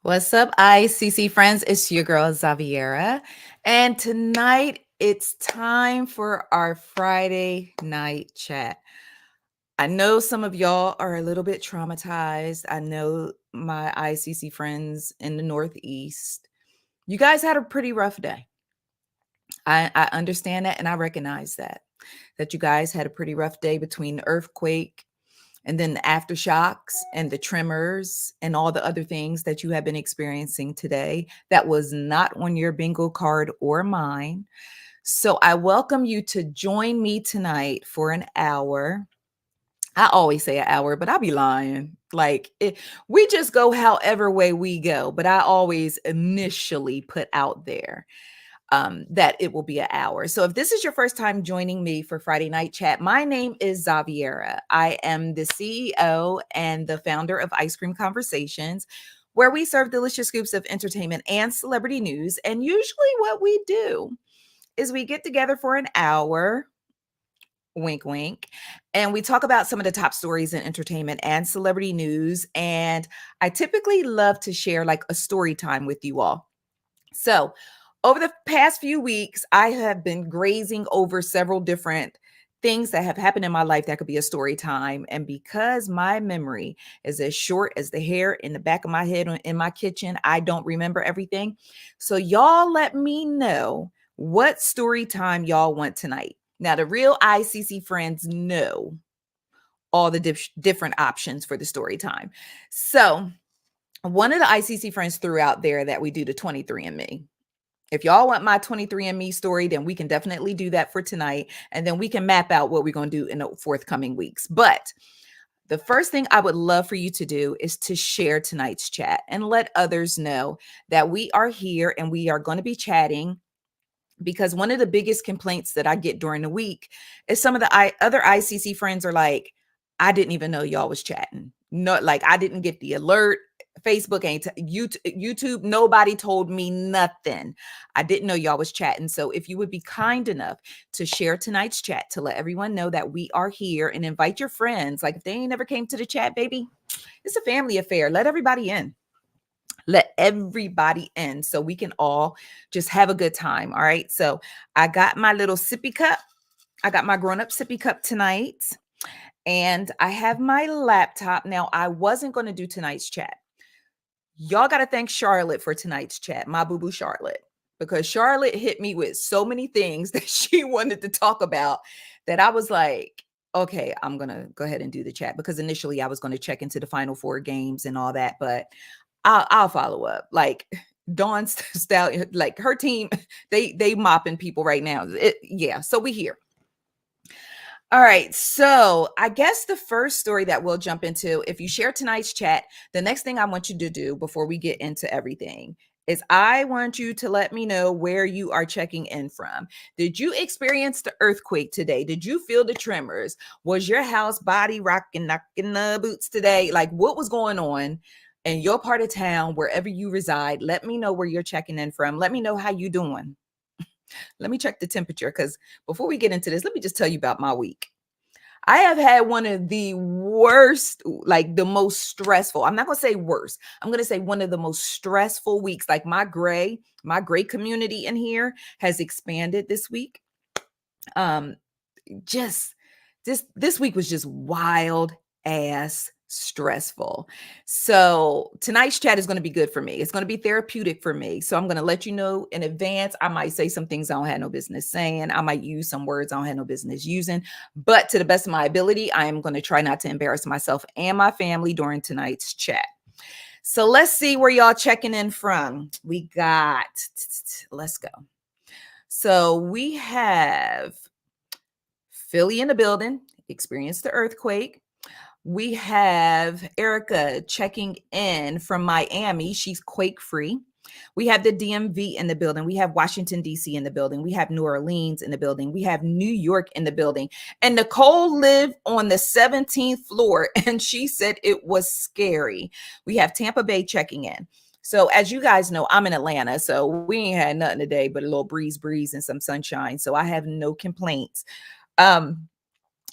What's up, ICC friends? It's your girl Xaviera, and tonight it's time for our Friday night chat. I know some of y'all are a little bit traumatized. I know my ICC friends in the Northeast. You guys had a pretty rough day. I understand that and I recognize that you guys had a pretty rough day between the earthquake and then the aftershocks and the tremors and all the other things that you have been experiencing today that was not on your bingo card or mine. So I welcome you to join me tonight for an hour. I always say an hour, but I'll be lying. We just go however way we go, but I always initially put out there that it will be an hour. So if this is your first time joining me for Friday Night Chat, my name is Xaviera. I am the CEO and the founder of Ice Cream Conversations, where we serve delicious scoops of entertainment and celebrity news. And usually what we do is we get together for an hour, wink, wink, and we talk about some of the top stories in entertainment and celebrity news. And I typically love to share like a story time with you all. So, over the past few weeks, I have been grazing over several different things that have happened in my life that could be a story time. And because my memory is as short as the hair in the back of my head in my kitchen, I don't remember everything. So, y'all let me know what story time y'all want tonight. Now, the real ICC friends know all the different options for the story time. So, one of the ICC friends threw out there that we do the 23andMe. If y'all want my 23andMe story, then we can definitely do that for tonight. And then we can map out what we're going to do in the forthcoming weeks. But the first thing I would love for you to do is to share tonight's chat and let others know that we are here and we are going to be chatting. Because one of the biggest complaints that I get during the week is some of the other ICC friends are like, I didn't even know y'all was chatting. No, like I didn't get the alert. Facebook ain't YouTube. Nobody told me nothing. I didn't know y'all was chatting. So if you would be kind enough to share tonight's chat to let everyone know that we are here and invite your friends. Like if they ain't never came to the chat, baby, it's a family affair. Let everybody in. Let everybody in so we can all just have a good time. All right. So I got my little sippy cup. I got my grown up sippy cup tonight. And I have my laptop. Now, I wasn't going to do tonight's chat. Y'all got to thank Charlotte for tonight's chat, my boo boo Charlotte, because Charlotte hit me with so many things that she wanted to talk about that I was like, okay, I'm going to go ahead and do the chat because initially I was going to check into the Final Four games and all that, but I'll follow up. Like Dawn Stallion, like her team, they mopping people right now. Yeah, so we here. All right. So I guess the first story that we'll jump into, if you share tonight's chat, the next thing I want you to do before we get into everything is I want you to let me know where you are checking in from. Did you experience the earthquake today? Did you feel the tremors? Was your house body rocking, knocking the boots today? Like what was going on in your part of town, wherever you reside? Let me know where you're checking in from. Let me know how you doing. Let me check the temperature because before we get into this, let me just tell you about my week. I have had one of the worst, like the most stressful. I'm not going to say worst. I'm going to say one of the most stressful weeks. Like my gray community in here has expanded this week. Um, just this week was just wild ass stressful. So tonight's chat is going to be good for me. It's going to be therapeutic for me. So I'm going to let you know in advance. I might say some things I don't have no business saying. I might use some words I don't have no business using. But to the best of my ability, I am going to try not to embarrass myself and my family during tonight's chat. So let's see where y'all checking in from. Let's go. So we have Philly in the building, experienced the earthquake. We have Erica checking in from Miami. She's quake free. We have the DMV in the building. We have Washington, D.C. in the building. We have New Orleans in the building. We have New York in the building. And Nicole lived on the 17th floor and she said it was scary. We have Tampa Bay checking in. So as you guys know, I'm in Atlanta. So we ain't had nothing today but a little breeze and some sunshine. So I have no complaints.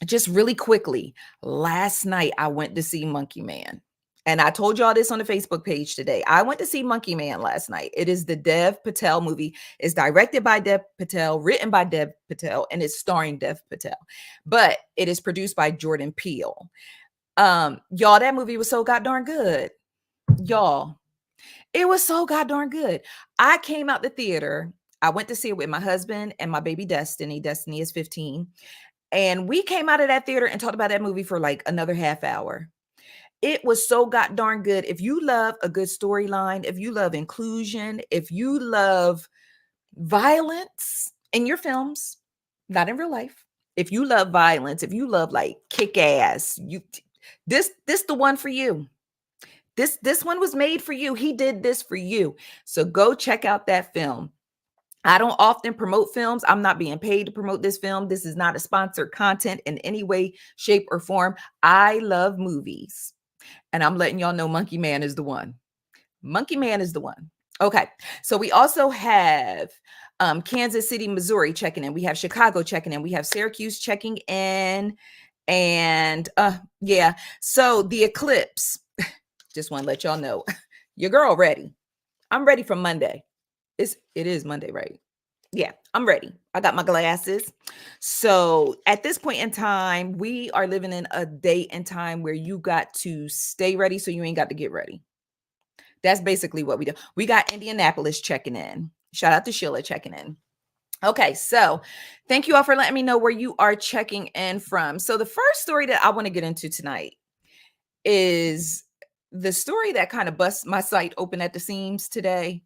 Just really quickly, last night I went to see Monkey Man. And I told y'all this on the Facebook page today. I went to see Monkey Man last night. It is the Dev Patel movie. It's directed by Dev Patel, written by Dev Patel, and it's starring Dev Patel. But it is produced by Jordan Peele. Y'all, that movie was so goddamn good. Y'all, it was so goddamn good. I came out the theater. I went to see it with my husband and my baby Destiny. Destiny is 15. And we came out of that theater and talked about that movie for like another half hour. It was so goddamn good. If you love a good storyline, if you love inclusion, if you love violence in your films, not in real life. If you love violence, if you love like kick ass, this the one for you. This one was made for you. He did this for you. So go check out that film. I don't often promote films. I'm not being paid to promote this film. This is not a sponsored content in any way, shape, or form. I love movies. And I'm letting y'all know Monkey Man is the one. Monkey Man is the one. Okay. So we also have Kansas City, Missouri checking in. We have Chicago checking in. We have Syracuse checking in. And yeah. So the eclipse. Just want to let y'all know. Your girl ready. I'm ready for Monday. It is Monday, right? Yeah, I'm ready. I got my glasses. So at this point in time, we are living in a day and time where you got to stay ready so you ain't got to get ready. That's basically what we do. We got Indianapolis checking in. Shout out to Sheila checking in. Okay, so thank you all for letting me know where you are checking in from. So the first story that I want to get into tonight is the story that kind of busts my site open at the seams today.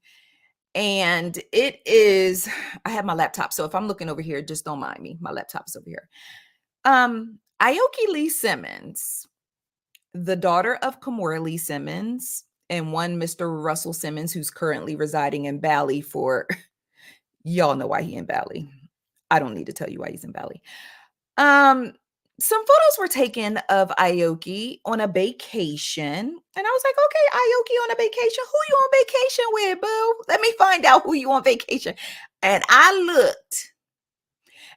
And it is, I have my laptop. So if I'm looking over here, just don't mind me. My laptop is over here. Aoki Lee Simmons, the daughter of Kimora Lee Simmons, and one Mr. Russell Simmons, who's currently residing in Bali for, y'all know why he in Bali. I don't need to tell you why he's in Bali. Some photos were taken of Aoki on a vacation. And I was like, okay, Aoki on a vacation. Who you on vacation with, boo? Let me find out who you on vacation. And I looked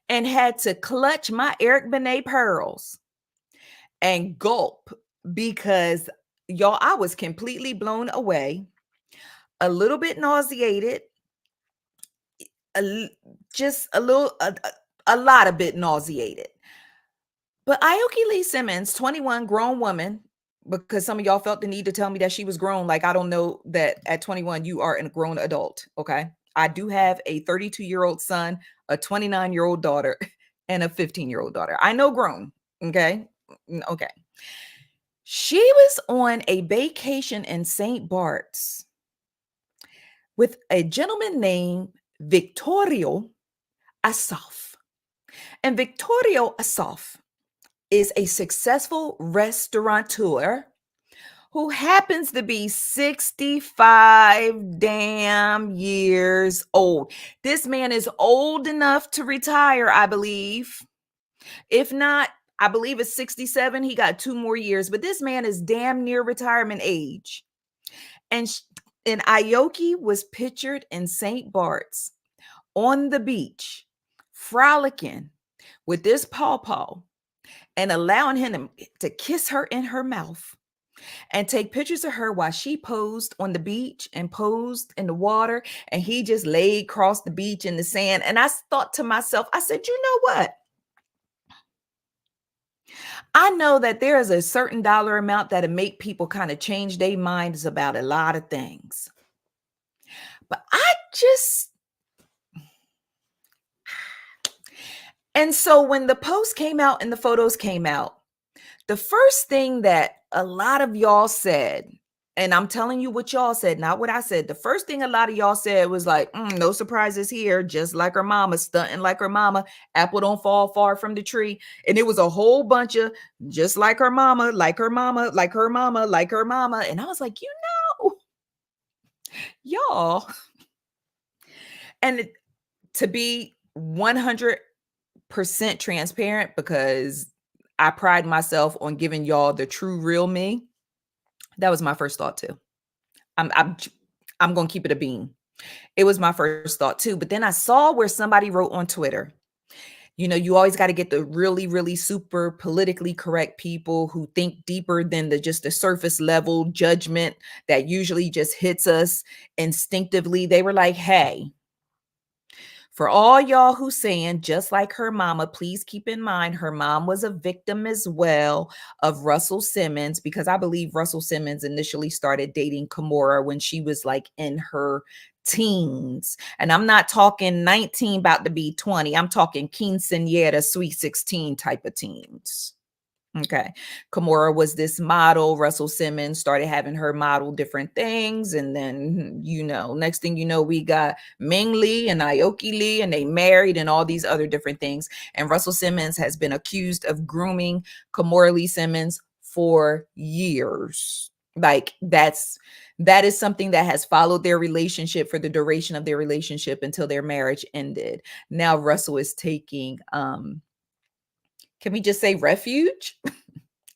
and had to clutch my Eric Benet pearls and gulp because, y'all, I was completely blown away, a little bit nauseated, just a little, a lot of bit nauseated. But Aoki Lee Simmons, 21, grown woman, because some of y'all felt the need to tell me that she was grown. Like, I don't know that at 21, you are a grown adult. Okay. I do have a 32-year-old son, a 29-year-old daughter, and a 15-year-old daughter. I know grown. Okay. Okay. She was on a vacation in St. Bart's with a gentleman named Victorio Asaf. And Victorio Asaf is a successful restaurateur who happens to be 65 damn years old. This man is old enough to retire, I believe. If not, I believe it's 67. He got 2 more years, but this man is damn near retirement age. And Aoki was pictured in St. Bart's on the beach, frolicking with this pawpaw and allowing him to kiss her in her mouth and take pictures of her while she posed on the beach and posed in the water. And he just laid across the beach in the sand. And I thought to myself, I said, you know what? I know that there is a certain dollar amount that'll make people kind of change their minds about a lot of things. But and so when the post came out and the photos came out, the first thing that a lot of y'all said, and I'm telling you what y'all said, not what I said. The first thing a lot of y'all said was like, no surprises here, just like her mama, stunting like her mama. Apple don't fall far from the tree. And it was a whole bunch of just like her mama, like her mama, like her mama, like her mama. And I was like, y'all. And to be 100% transparent, because I pride myself on giving y'all the true real me. That was my first thought too. I'm going to keep it a bean. It was my first thought too. But then I saw where somebody wrote on Twitter, You always got to get the really, really super politically correct people who think deeper than the surface level judgment that usually just hits us instinctively. They were like, hey, for all y'all who saying just like her mama, please keep in mind her mom was a victim as well of Russell Simmons, because I believe Russell Simmons initially started dating Kimora when she was like in her teens. And I'm not talking 19 about to be 20. I'm talking quinceañera, sweet 16 type of teens. Okay. Kimora was this model. Russell Simmons started having her model different things. And then, next thing you know, we got Ming Lee and Aoki Lee, and they married and all these other different things. And Russell Simmons has been accused of grooming Kimora Lee Simmons for years. Like that is something that has followed their relationship for the duration of their relationship until their marriage ended. Now Russell is taking can we just say refuge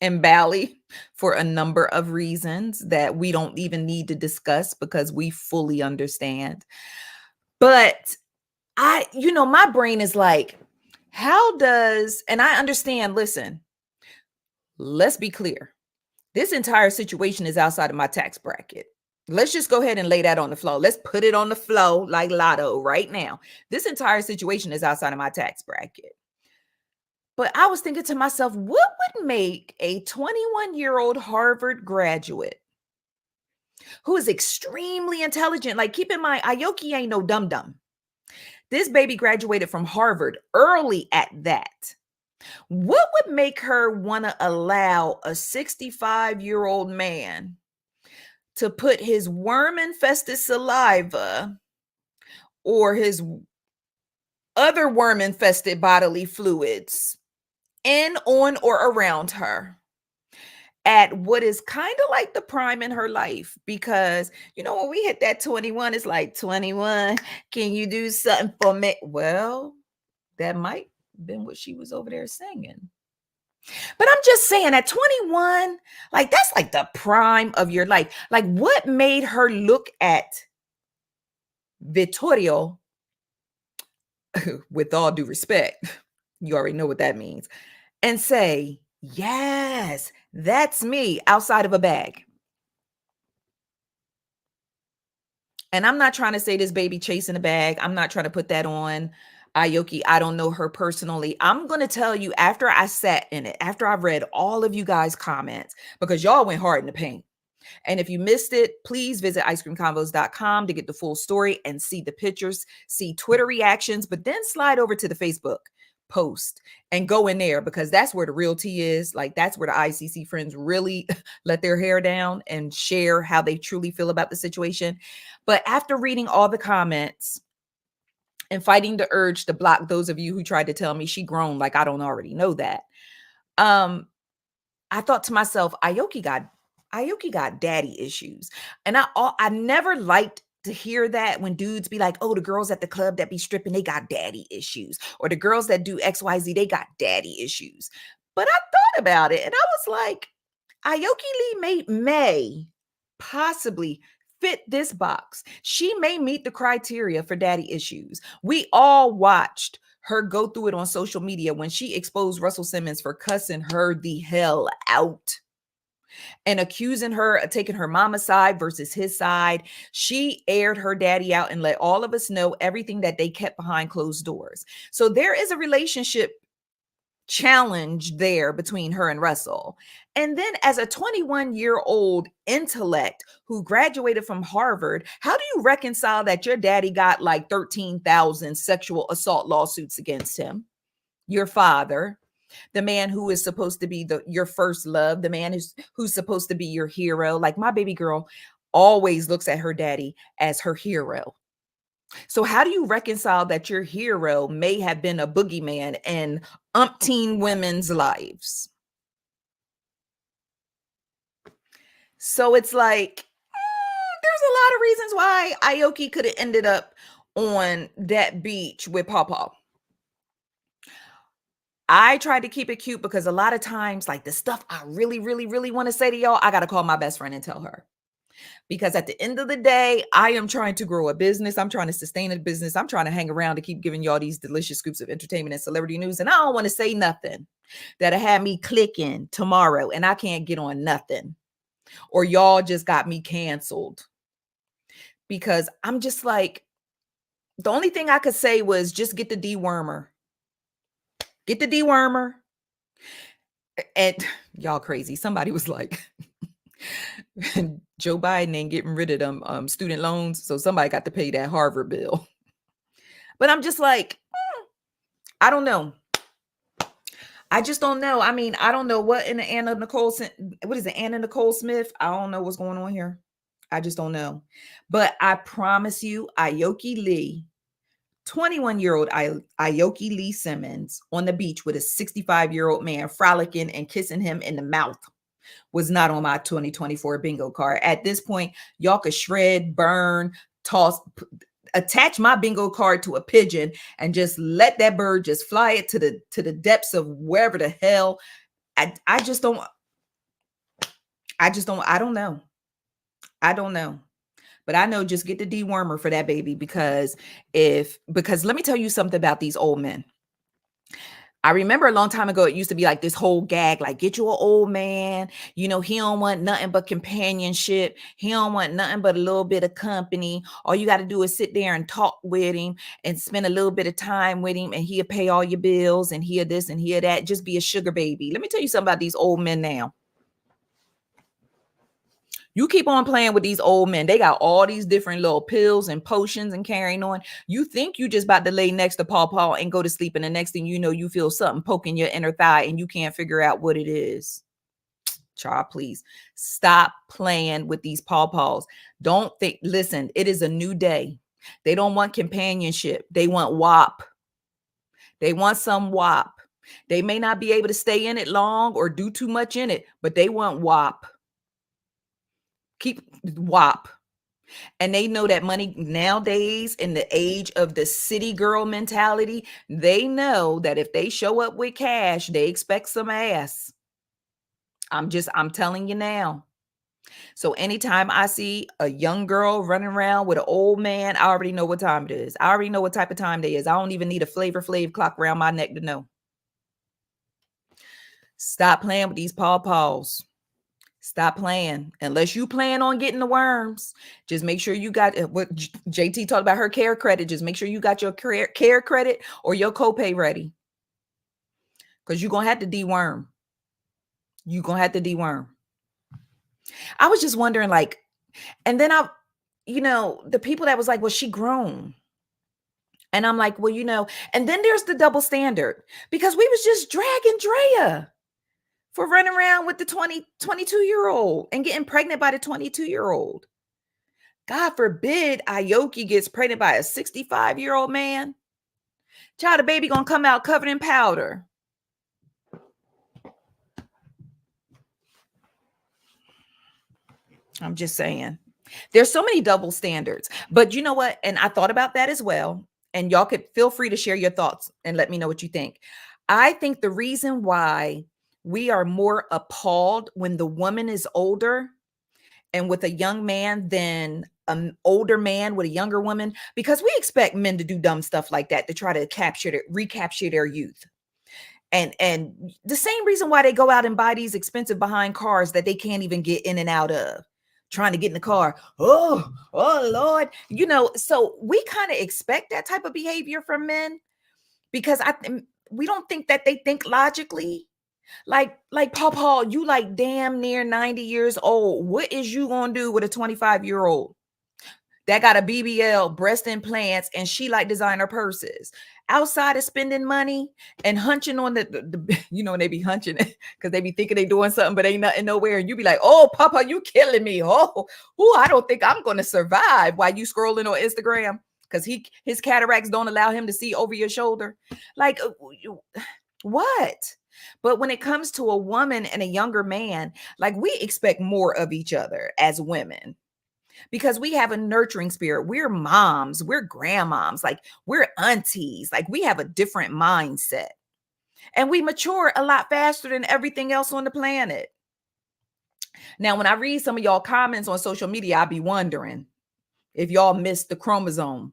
in Bali for a number of reasons that we don't even need to discuss because we fully understand. But my brain is like, and I understand, listen, let's be clear. This entire situation is outside of my tax bracket. Let's just go ahead and lay that on the floor. Let's put it on the floor like Lotto right now. This entire situation is outside of my tax bracket. But I was thinking to myself, what would make a 21-year-old Harvard graduate who is extremely intelligent? Like, keep in mind, Aoki ain't no dum-dum. This baby graduated from Harvard early at that. What would make her want to allow a 65-year-old man to put his worm-infested saliva or his other worm-infested bodily fluids in, on, or around her at what is kind of like the prime in her life? Because, when we hit that 21, it's like, 21, can you do something for me? Well, that might have been what she was over there singing. But I'm just saying, at 21, like, that's like the prime of your life. Like, what made her look at Vittorio, with all due respect, you already know what that means, and say, yes, that's me, outside of a bag? And I'm not trying to say this baby chasing a bag. I'm not trying to put that on Aoki. I don't know her personally. I'm going to tell you, after I sat in it, after I read all of you guys' comments, because y'all went hard in the paint. And if you missed it, please visit icecreamconvos.com to get the full story and see the pictures, see Twitter reactions, but then slide over to the Facebook post and go in there, because that's where the real tea is. Like, that's where the ICC friends really let their hair down and share how they truly feel about the situation. But after reading all the comments and fighting the urge to block those of you who tried to tell me she grown like I don't already know that, I thought to myself, Aoki got daddy issues. And I never liked to hear that when dudes be like, oh, the girls at the club that be stripping, they got daddy issues. Or the girls that do XYZ, they got daddy issues. But I thought about it and I was like, Aoki Lee may possibly fit this box. She may meet the criteria for daddy issues. We all watched her go through it on social media when she exposed Russell Simmons for cussing her the hell out and accusing her of taking her mama's side versus his side. She aired her daddy out and let all of us know everything that they kept behind closed doors. So there is a relationship challenge there between her and Russell. And then, as a 21-year-old intellect who graduated from Harvard, how do you reconcile that your daddy got like 13,000 sexual assault lawsuits against him? Your father, the man who is supposed to be your first love, the man who's supposed to be your hero. Like, my baby girl always looks at her daddy as her hero. So how do you reconcile that your hero may have been a boogeyman in umpteen women's lives? So it's like, there's a lot of reasons why Aoki could have ended up on that beach with Pawpaw. I tried to keep it cute because a lot of times, like, the stuff I really, really, really want to say to y'all, I got to call my best friend and tell her. Because at the end of the day, I am trying to grow a business. I'm trying to sustain a business. I'm trying to hang around to keep giving y'all these delicious scoops of entertainment and celebrity news. And I don't want to say nothing that'll have me clicking tomorrow and I can't get on nothing. Or y'all just got me canceled. Because I'm just like, the only thing I could say was just get the dewormer. Get the dewormer. And y'all crazy. Somebody was like, Joe Biden ain't getting rid of them student loans, so somebody got to pay that Harvard bill. But I'm just like, I don't know. I just don't know. I mean, I don't know what in the what is it, Anna Nicole Smith? I don't know what's going on here. I just don't know. But I promise you, Aoki Lee, 21-year-old Aoki Lee Simmons on the beach with a 65-year-old man frolicking and kissing him in the mouth was not on my 2024 bingo card. At this point, y'all could shred, burn, toss, attach my bingo card to a pigeon and just let that bird just fly it to the depths of wherever the hell. I don't know. I don't know. But I know, just get the dewormer for that baby, because let me tell you something about these old men. I remember a long time ago, it used to be like this whole gag, like, get you an old man. He don't want nothing but companionship. He don't want nothing but a little bit of company. All you got to do is sit there and talk with him and spend a little bit of time with him, and he'll pay all your bills and hear this and hear that. Just be a sugar baby. Let me tell you something about these old men now. You keep on playing with these old men. They got all these different little pills and potions and carrying on. You think you just about to lay next to Paw and go to sleep. And the next thing you know, you feel something poking your inner thigh and you can't figure out what it is. Child, please stop playing with these pawpaws. Listen, it is a new day. They don't want companionship. They want WAP. They want some WAP. They may not be able to stay in it long or do too much in it, but they want WAP. Keep WAP. And they know that money nowadays, in the age of the city girl mentality, they know that if they show up with cash, they expect some ass. I'm telling you now. So anytime I see a young girl running around with an old man, I already know what time it is. I already know what type of time it is. I don't even need a Flavor Flav clock around my neck to know. Stop playing with these pawpaws. Stop playing. Unless you plan on getting the worms, just make sure you got what JT talked about, her care credit. Just make sure you got your care credit or your copay ready, because you're going to have to deworm. You're going to have to deworm. I was just wondering, like, and then the people that was like, well, she grown. And I'm like, well, and then there's the double standard, because we was just dragging Drea for running around with the 22-year-old and getting pregnant by the 22-year-old. God forbid Aoki gets pregnant by a 65-year-old man. Child, the baby gonna come out covered in powder. I'm just saying. There's so many double standards. But you know what? And I thought about that as well. And y'all could feel free to share your thoughts and let me know what you think. I think the reason why we are more appalled when the woman is older and with a young man than an older man with a younger woman, because we expect men to do dumb stuff like that to try to recapture their youth. And the same reason why they go out and buy these expensive behind cars that they can't even get in and out of, trying to get in the car. Oh Lord. So we kind of expect that type of behavior from men, because we don't think that they think logically. Like Paul, you like damn near 90 years old. What is you gonna do with a 25-year-old that got a BBL, breast implants, and she like designer purses, outside of spending money and hunching on the and they be hunching it because they be thinking they doing something, but ain't nothing nowhere. And you be like, oh, Papa, you killing me. Oh, I don't think I'm going to survive while you scrolling on Instagram, because his cataracts don't allow him to see over your shoulder. Like, what? But when it comes to a woman and a younger man, like, we expect more of each other as women, because we have a nurturing spirit. We're moms, we're grandmoms, like we're aunties, like we have a different mindset, and we mature a lot faster than everything else on the planet. Now, when I read some of y'all comments on social media, I be wondering if y'all missed the chromosome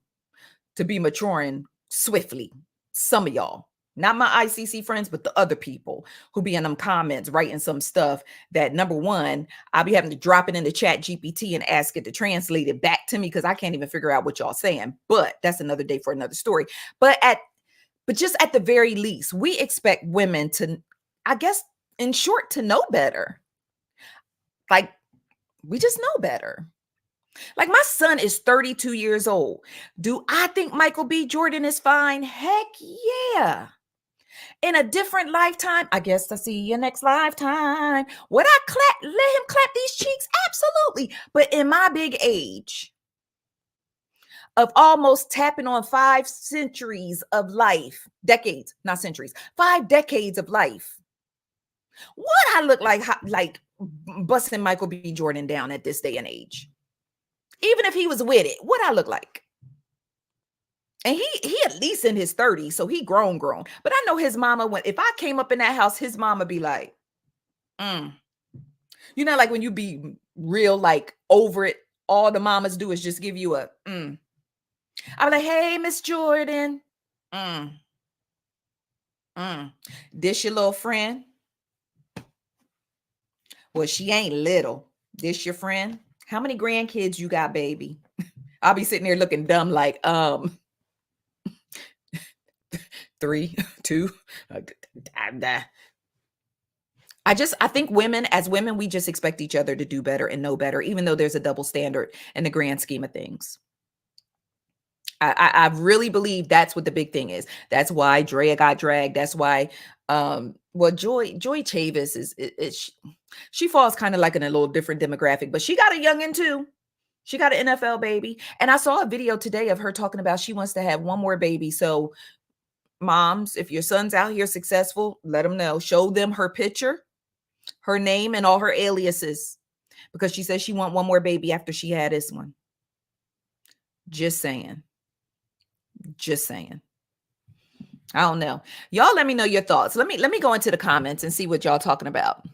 to be maturing swiftly. Some of y'all, not my ICC friends, but the other people who be in them comments writing some stuff that, number one, I'll be having to drop it in the chat GPT and ask it to translate it back to me because I can't even figure out what y'all saying. But that's another day for another story. But just at the very least, we expect women to, I guess, in short, to know better. Like, we just know better. Like, my son is 32 years old. Do I think Michael B. Jordan is fine? Heck yeah. In a different lifetime, I guess I'll see you next lifetime. Would I let him clap these cheeks? Absolutely. But in my big age of almost tapping on 5 centuries of life, decades, not centuries, 5 decades of life, what I look like busting Michael B. Jordan down at this day and age? Even if he was with it, what I look like? And he at least in his 30s, so he grown. But I know his mama, if I came up in that house, his mama be like, you know, like when you be real, like over it, all the mamas do is just give you a I'm like, hey, Miss Jordan. This your little friend? Well, she ain't little. This your friend? How many grandkids you got, baby? I'll be sitting there looking dumb like, 3, 2. I think as women, we just expect each other to do better and know better, even though there's a double standard in the grand scheme of things. I really believe that's what the big thing is. That's why Drea got dragged. That's why, Joy Chavis is she falls kind of like in a little different demographic, but she got a youngin' too. She got an NFL baby. And I saw a video today of her talking about she wants to have one more baby. So moms, if your son's out here successful, let them know. Show them her picture, her name, and all her aliases, because she says she want one more baby after she had this one. Just saying. I don't know. Y'all let me know your thoughts. Let me go into the comments and see what y'all talking about.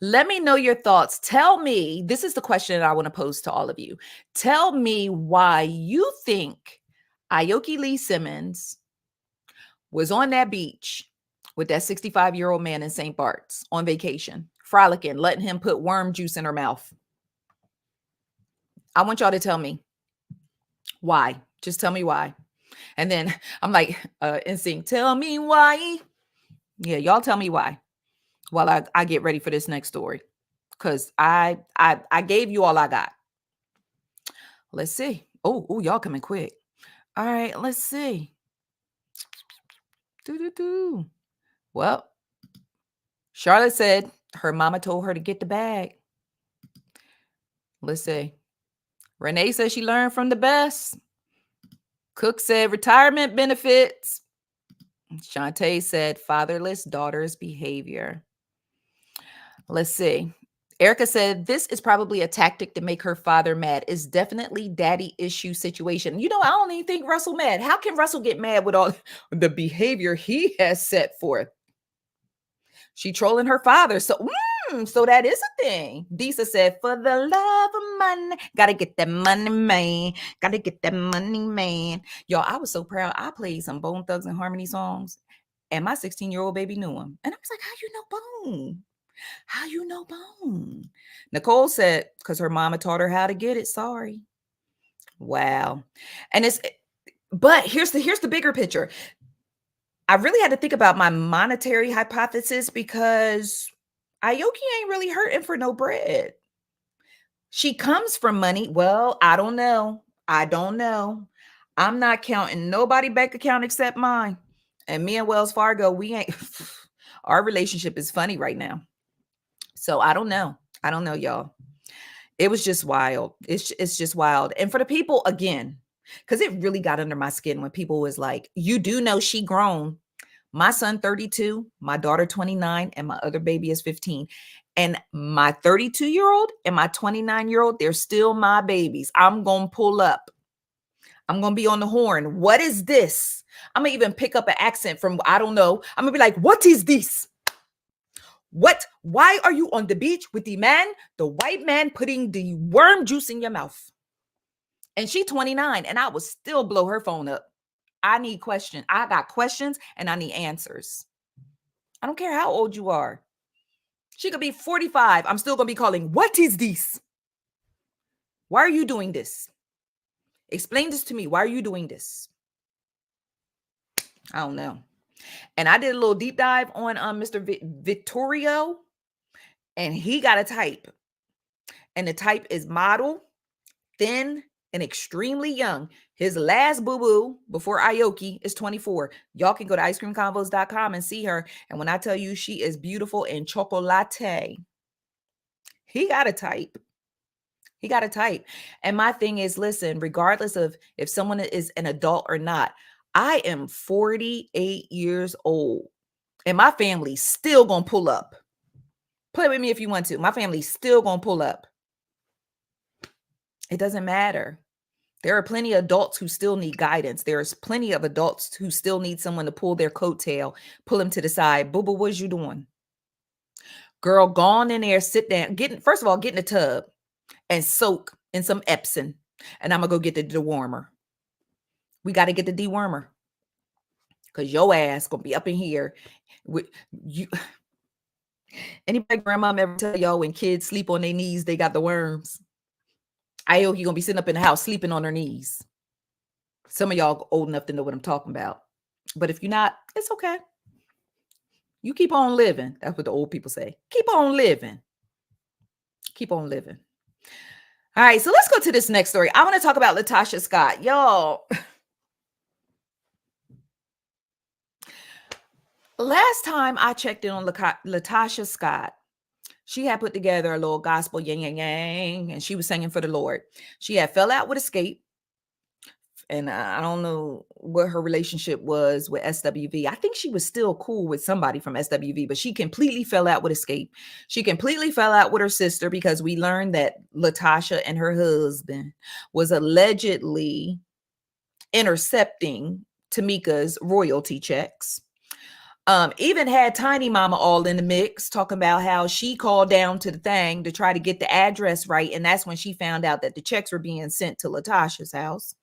Let me know your thoughts. Tell me, this is the question that I want to pose to all of you. Tell me why you think Aoki Lee Simmons was on that beach with that 65-year-old man in St. Bart's on vacation, frolicking, letting him put worm juice in her mouth. I want y'all to tell me why. Just tell me why. And then I'm like, NSYNC, tell me why. Yeah, y'all tell me why while I get ready for this next story. Because I gave you all I got. Let's see. Oh, y'all coming quick. All right, let's see. Well, Charlotte said her mama told her to get the bag. Let's see. Renee said she learned from the best. Cook said retirement benefits. Shantae said fatherless daughter's behavior. Let's see. Erica said this is probably a tactic to make her father mad. It's definitely daddy issue situation. You know, I don't even think Russell mad. How can Russell get mad with all the behavior he has set forth? She trolling her father. So that is a thing. Disa said, for the love of money, gotta get that money, man. Gotta get that money, man. Y'all, I was so proud. I played some Bone Thugs and Harmony songs, and my 16-year-old baby knew them. And I was like, how you know Bone? How you know Bone? Nicole said, because her mama taught her how to get it. Sorry. Wow. And but here's the bigger picture. I really had to think about my monetary hypothesis, because Aoki ain't really hurting for no bread. She comes from money. Well, I don't know. I'm not counting nobody bank account except mine. And me and Wells Fargo, we ain't our relationship is funny right now. So I don't know, y'all. It was just wild. It's just wild. And for the people, again, because it really got under my skin when people was like, you do know she grown. My son 32, my daughter 29, and my other baby is 15. And my 32-year-old and my 29-year-old, they're still my babies. I'm going to pull up. I'm going to be on the horn. What is this? I'm going to even pick up an accent from, I don't know. I'm going to be like, what is this? What Why are you on the beach with the white man putting the worm juice in your mouth? And she 29, and I would still blow her phone up. I need questions. I got questions and I need answers. I don't care how old you are. She could be 45. I'm still going to be calling, what is this? Why are you doing this? Explain this to me. Why are you doing this? I don't know. And I did a little deep dive on Mr. Vittorio, and he got a type. And the type is model, thin, and extremely young. His last boo-boo before Aoki is 24. Y'all can go to icecreamconvos.com and see her. And when I tell you she is beautiful in chocolate, he got a type. He got a type. And my thing is, listen, regardless of if someone is an adult or not, I am 48 years old and my family's still going to pull up. Play with me if you want to. My family's still going to pull up. It doesn't matter. There are plenty of adults who still need guidance. There's plenty of adults who still need someone to pull their coattail, pull them to the side. Boo boo, what you doing? Girl, go on in there, sit down. First of all, get in the tub and soak in some Epsom. And I'm going to go get the dewormer. We got to get the dewormer. Because your ass going to be up in here with you. Anybody grandma ever tell y'all when kids sleep on their knees, they got the worms? Aoki gonna be sitting up in the house sleeping on her knees. Some of y'all old enough to know what I'm talking about. But if you're not, it's okay. You keep on living. That's what the old people say. Keep on living. Keep on living. All right, so let's go to this next story. I want to talk about Latasha Scott. Y'all. Last time I checked in on Latasha Scott, she had put together a little gospel yang, yang, yang, and she was singing for the Lord. She had fell out with Escape. And I don't know what her relationship was with SWV. I think she was still cool with somebody from SWV, but she completely fell out with Escape. She completely fell out with her sister because we learned that Latasha and her husband was allegedly intercepting Tamika's royalty checks. Even had Tiny Mama all in the mix, talking about how she called down to the thing to try to get the address right. And that's when she found out that the checks were being sent to Latasha's house.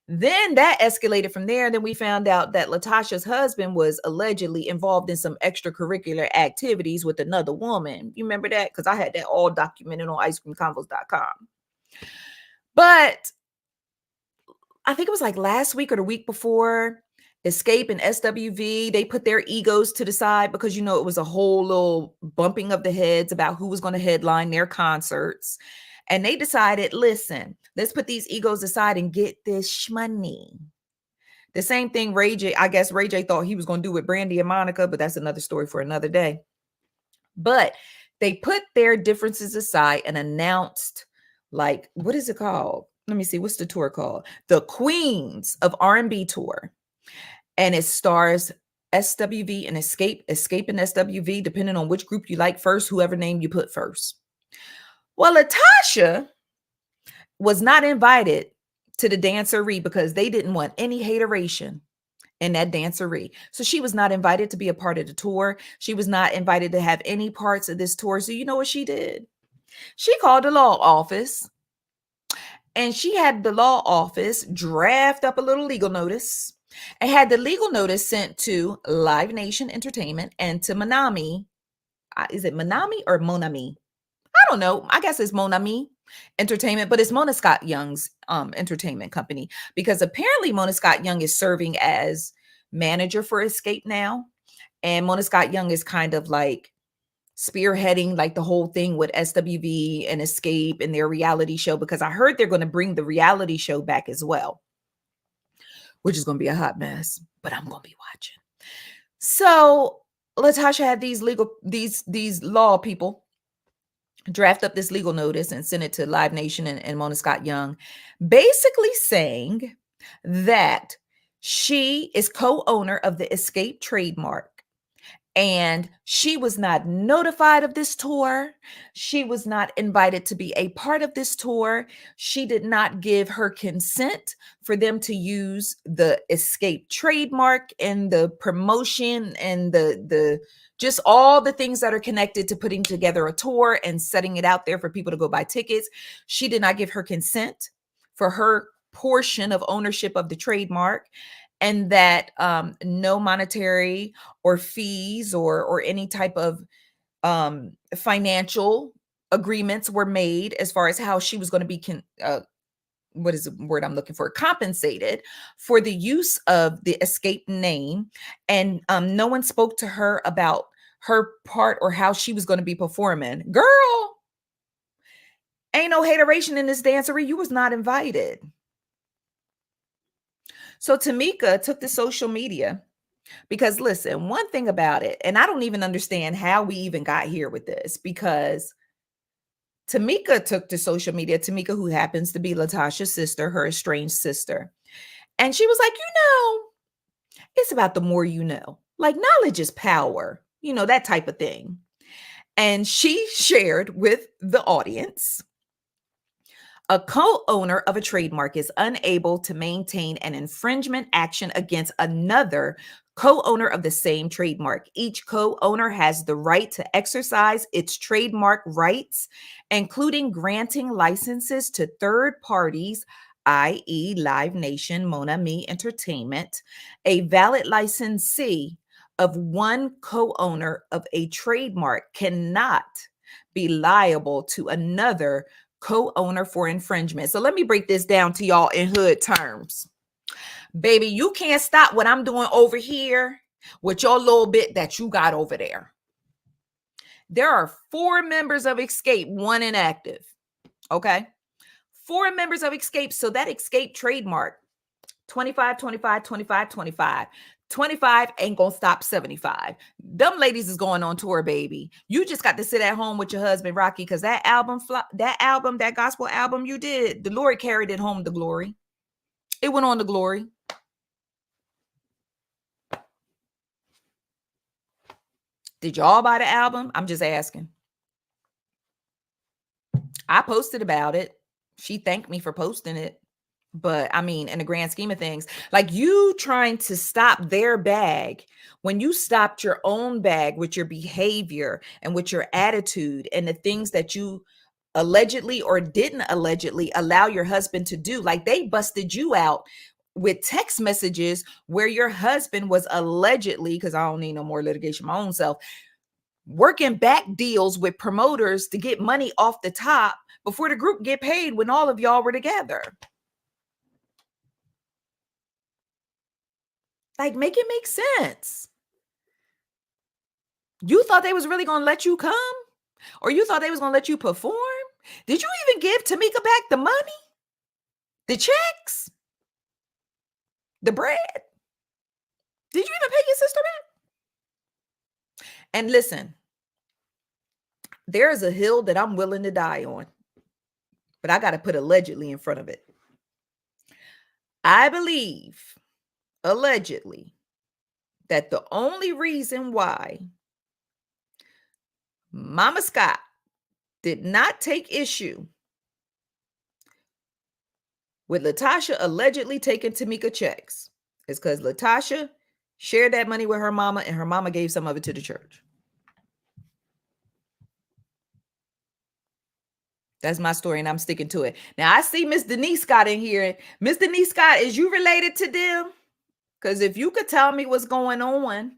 Then that escalated from there. And then we found out that Latasha's husband was allegedly involved in some extracurricular activities with another woman. You remember that? Because I had that all documented on icecreamconvos.com. But I think it was like last week or the week before, Escape and SWV, they put their egos to the side because, it was a whole little bumping of the heads about who was going to headline their concerts. And they decided, listen, let's put these egos aside and get this money. The same thing Ray J, I guess Ray J thought he was going to do with Brandy and Monica, but that's another story for another day. But they put their differences aside and announced, like, what is it called? Let me see. What's the tour called? The Queens of R&B Tour. And it stars SWV and Escape and SWV, depending on which group you like first, whoever name you put first. Well, Latasha was not invited to the dancery because they didn't want any hateration in that dancery. So she was not invited to be a part of the tour. She was not invited to have any parts of this tour. So you know what she did? She called the law office and she had the law office draft up a little legal notice and had the legal notice sent to Live Nation Entertainment and to Monami. Is it Monami or Monami? I don't know. I guess it's Monami Entertainment, but it's Mona Scott Young's entertainment company, because apparently Mona Scott Young is serving as manager for Escape now. And Mona Scott Young is kind of like spearheading like the whole thing with SWV and Escape and their reality show, because I heard they're going to bring the reality show back as well, which is going to be a hot mess, but I'm going to be watching. So Latasha had these law people draft up this legal notice and send it to Live Nation and Mona Scott Young, basically saying that she is co-owner of the Escape trademark And she was not notified of this tour. She was not invited to be a part of this tour. She did not give her consent for them to use the Escape trademark and the promotion and the just all the things that are connected to putting together a tour and setting it out there for people to go buy tickets. She did not give her consent for her portion of ownership of the trademark, and that no monetary or fees or any type of financial agreements were made as far as how she was going to be what is the word I'm looking for, compensated for the use of the Escape name. And no one spoke to her about her part or how she was going to be performing. Girl, ain't no hateration in this dancery. You was not invited. So Tamika took to social media. Because listen, one thing about it, and I don't even understand how we even got here with this, because Tamika took to social media, Tamika, who happens to be Latasha's sister, her estranged sister. And she was like, it's about the more you know. Like, knowledge is power, that type of thing. And she shared with the audience, a co-owner of a trademark is unable to maintain an infringement action against another co-owner of the same trademark. Each co-owner has the right to exercise its trademark rights, including granting licenses to third parties, i.e. Live Nation, Mona Me Entertainment. A valid licensee of one co-owner of a trademark cannot be liable to another co-owner for infringement. So let me break this down to y'all in hood terms. Baby, you can't stop what I'm doing over here with your little bit that you got over there. There are 4 members of Escape, 1 inactive. Okay? 4 members of Escape. So that Escape trademark, 25, 25, 25, 25. 25 ain't gonna stop 75. Them ladies is going on tour, baby. You just got to sit at home with your husband, Rocky, because that gospel album you did, the Lord carried it home to glory. It went on to glory. Did y'all buy the album? I'm just asking. I posted about it. She thanked me for posting it. But I mean, in the grand scheme of things, like, you trying to stop their bag when you stopped your own bag with your behavior and with your attitude and the things that you allegedly or didn't allegedly allow your husband to do. Like, they busted you out with text messages where your husband was allegedly, because I don't need no more litigation my own self, working back deals with promoters to get money off the top before the group get paid when all of y'all were together. Like, make it make sense. You thought they was really going to let you come? Or you thought they was going to let you perform? Did you even give Tamika back the money? The checks? The bread? Did you even pay your sister back? And listen, there is a hill that I'm willing to die on, but I got to put allegedly in front of it. I believe, allegedly, that the only reason why Mama Scott did not take issue with Latasha allegedly taking Tamika checks is because Latasha shared that money with her mama, and her mama gave some of it to the church. That's my story, and I'm sticking to it. Now, I see Miss Denise Scott in here. Miss Denise Scott, is you related to them? Because if you could tell me what's going on,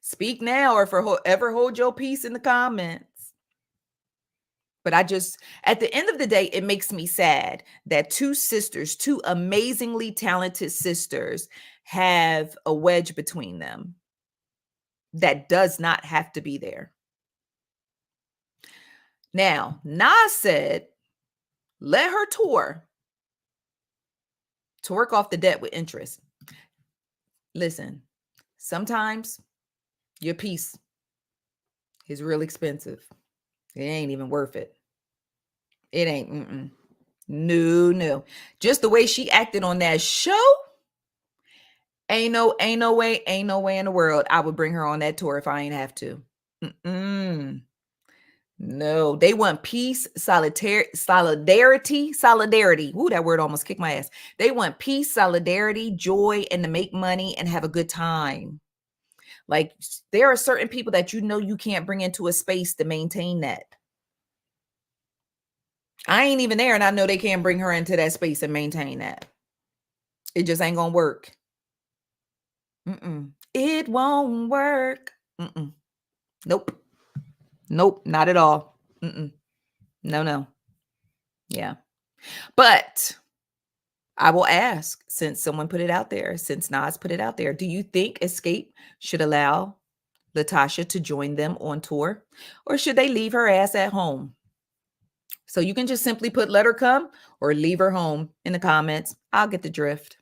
speak now or forever hold your peace in the comments. But at the end of the day, it makes me sad that 2 sisters, 2 amazingly talented sisters, have a wedge between them that does not have to be there. Now, Nas said, let her tour to work off the debt with interest. Listen, sometimes your peace is real expensive. It ain't even worth it. It ain't. No. Just the way she acted on that show, Ain't no way in the world I would bring her on that tour if I ain't have to. Mm-mm. No, they want peace, solidarity. Ooh, that word almost kicked my ass. They want peace, solidarity, joy, and to make money and have a good time. Like there are certain people that you can't bring into a space to maintain that. I ain't even there, and I know they can't bring her into that space and maintain that. It just ain't gonna work. Mm-mm. It won't work. Mm-mm. Nope. Nope. Not at all. Mm-mm. No, no. Yeah. But I will ask, since someone put it out there, since Nas put it out there, do you think Escape should allow Latasha to join them on tour, or should they leave her ass at home? So you can just simply put let her come or leave her home in the comments. I'll get the drift.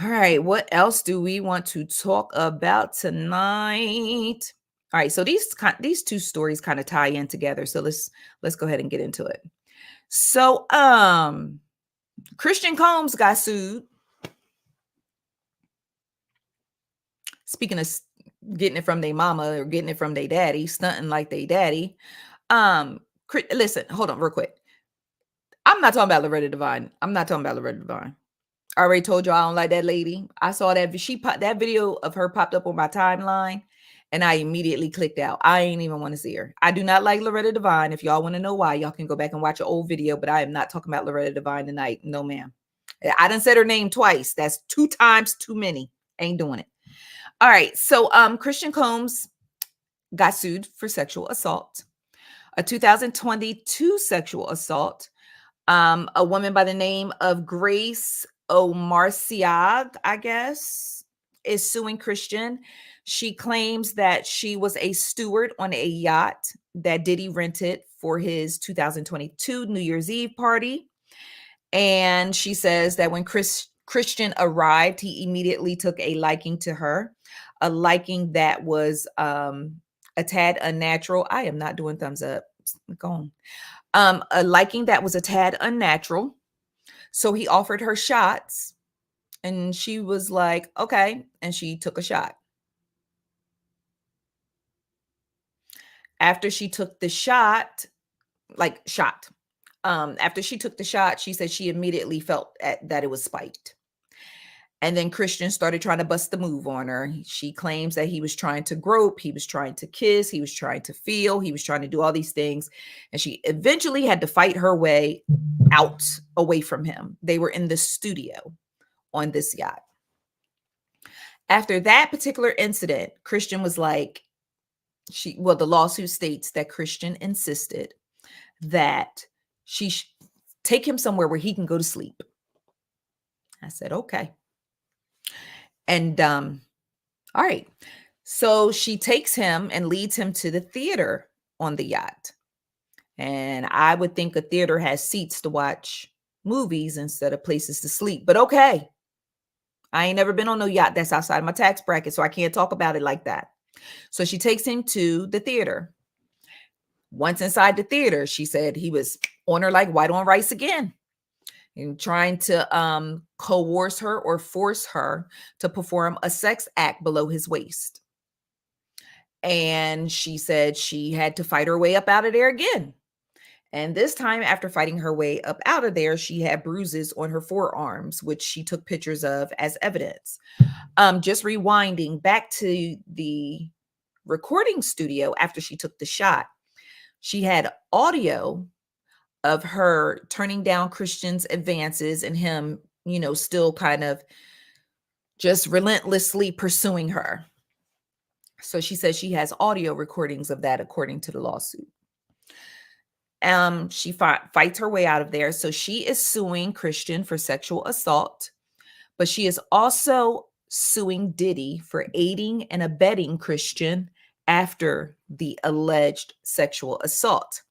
All right, what else do we want to talk about tonight? All right, so these two stories kind of tie in together. So let's go ahead and get into it. So Christian Combs got sued. Speaking of getting it from their mama or getting it from their daddy, stunting like they daddy. Listen, hold on real quick. I'm not talking about Loretta Devine. I already told you I don't like that lady. I saw that that video of her popped up on my timeline, and I immediately clicked out. I ain't even want to see her. I do not like Loretta Devine. If y'all want to know why, y'all can go back and watch an old video, but I am not talking about Loretta Devine tonight. No, ma'am. I done said her name twice. That's 2 times too many. Ain't doing it. All right. So Christian Combs got sued for sexual assault. A 2022 sexual assault. A woman by the name of Grace Omarciag, I guess, is suing Christian. She claims that she was a steward on a yacht that Diddy rented for his 2022 New Year's Eve party. And she says that when Christian arrived, he immediately took a liking to her, a liking that was a tad unnatural. I am not doing thumbs up. Go on. A liking that was a tad unnatural. So he offered her shots and she was like, okay. And she took a shot. After she took the shot, after she took the shot, she said she immediately felt that it was spiked. And then Christian started trying to bust the move on her. She claims that he was trying to grope, he was trying to kiss, he was trying to feel, he was trying to do all these things. And she eventually had to fight her way out away from him. They were in the studio on this yacht. After that particular incident, Christian was like, the lawsuit states that Christian insisted that she take him somewhere where he can go to sleep. I said, okay. And all right. So she takes him and leads him to the theater on the yacht. And I would think a theater has seats to watch movies instead of places to sleep. But okay. I ain't never been on no yacht that's outside my tax bracket, so I can't talk about it like that. So she takes him to the theater. Once inside the theater, she said he was on her like white on rice again, and trying to coerce her or force her to perform a sex act below his waist. And she said she had to fight her way up out of there again. And this time, after fighting her way up out of there, she had bruises on her forearms, which she took pictures of as evidence. Just rewinding back to the recording studio after she took the shot, she had audio of her turning down Christian's advances and him, still kind of just relentlessly pursuing her. So she says she has audio recordings of that, according to the lawsuit. She fights her way out of there. So she is suing Christian for sexual assault, but she is also suing Diddy for aiding and abetting Christian after the alleged sexual assault.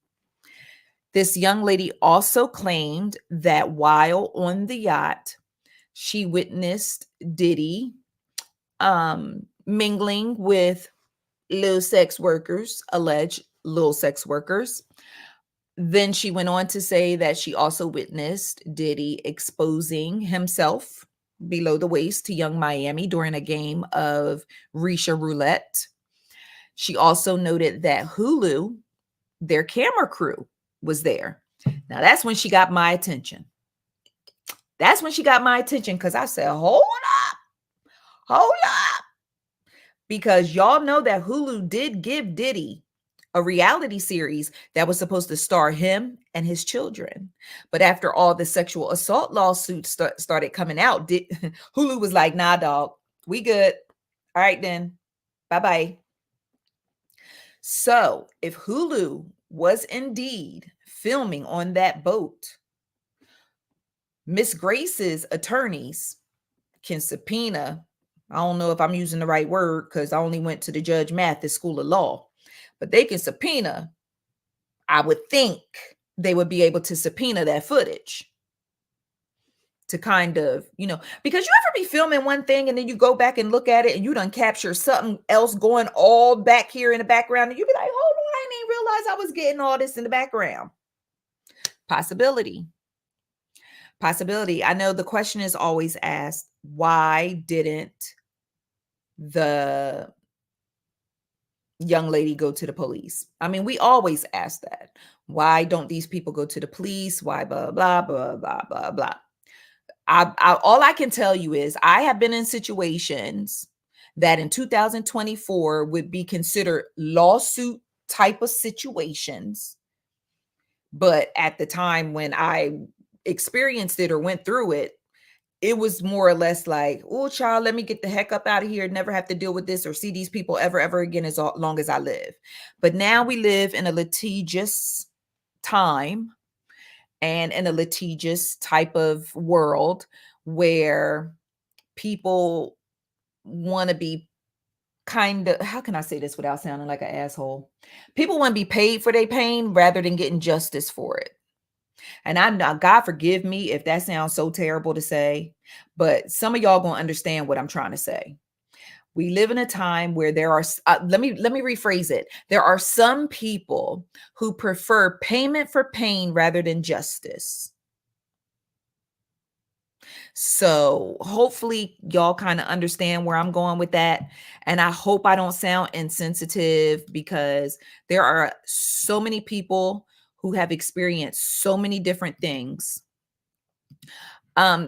This young lady also claimed that while on the yacht, she witnessed Diddy mingling with alleged little sex workers. Then she went on to say that she also witnessed Diddy exposing himself below the waist to Young Miami during a game of Risha Roulette. She also noted that Hulu, their camera crew, was there. Now that's when she got my attention. That's when she got my attention because I said, hold up. Because y'all know that Hulu did give Diddy a reality series that was supposed to star him and his children. But after all the sexual assault lawsuits started coming out, Hulu was like, nah, dog, we good. All right, then. Bye-bye. So if Hulu was indeed filming on that boat, Miss Grace's attorneys can subpoena. I don't know if I'm using the right word because I only went to the Judge Mathis School of Law, but they can subpoena. I would think they would be able to subpoena that footage to kind of, because you ever be filming one thing and then you go back and look at it and you done capture something else going all back here in the background and you be like, hold on, I didn't even realize I was getting all this in the background. Possibility. I know the question is always asked, why didn't the young lady go to the police? I mean, we always ask that. Why don't these people go to the police? Why blah, blah, blah, blah, blah, blah. All I can tell you is I have been in situations that in 2024 would be considered lawsuit type of situations. But at the time when I experienced it or went through it, it was more or less like, oh, child, let me get the heck up out of here. Never have to deal with this or see these people ever again as long as I live. But now we live in a litigious time and in a litigious type of world where people want to be kind of, how can I say this without sounding like an asshole? People want to be paid for their pain rather than getting justice for it. And I know, God forgive me if that sounds so terrible to say, but some of y'all gonna understand what I'm trying to say. We live in a time where there are, let me rephrase it. There are some people who prefer payment for pain rather than justice. So hopefully y'all kind of understand where I'm going with that. And I hope I don't sound insensitive because there are so many people who have experienced so many different things.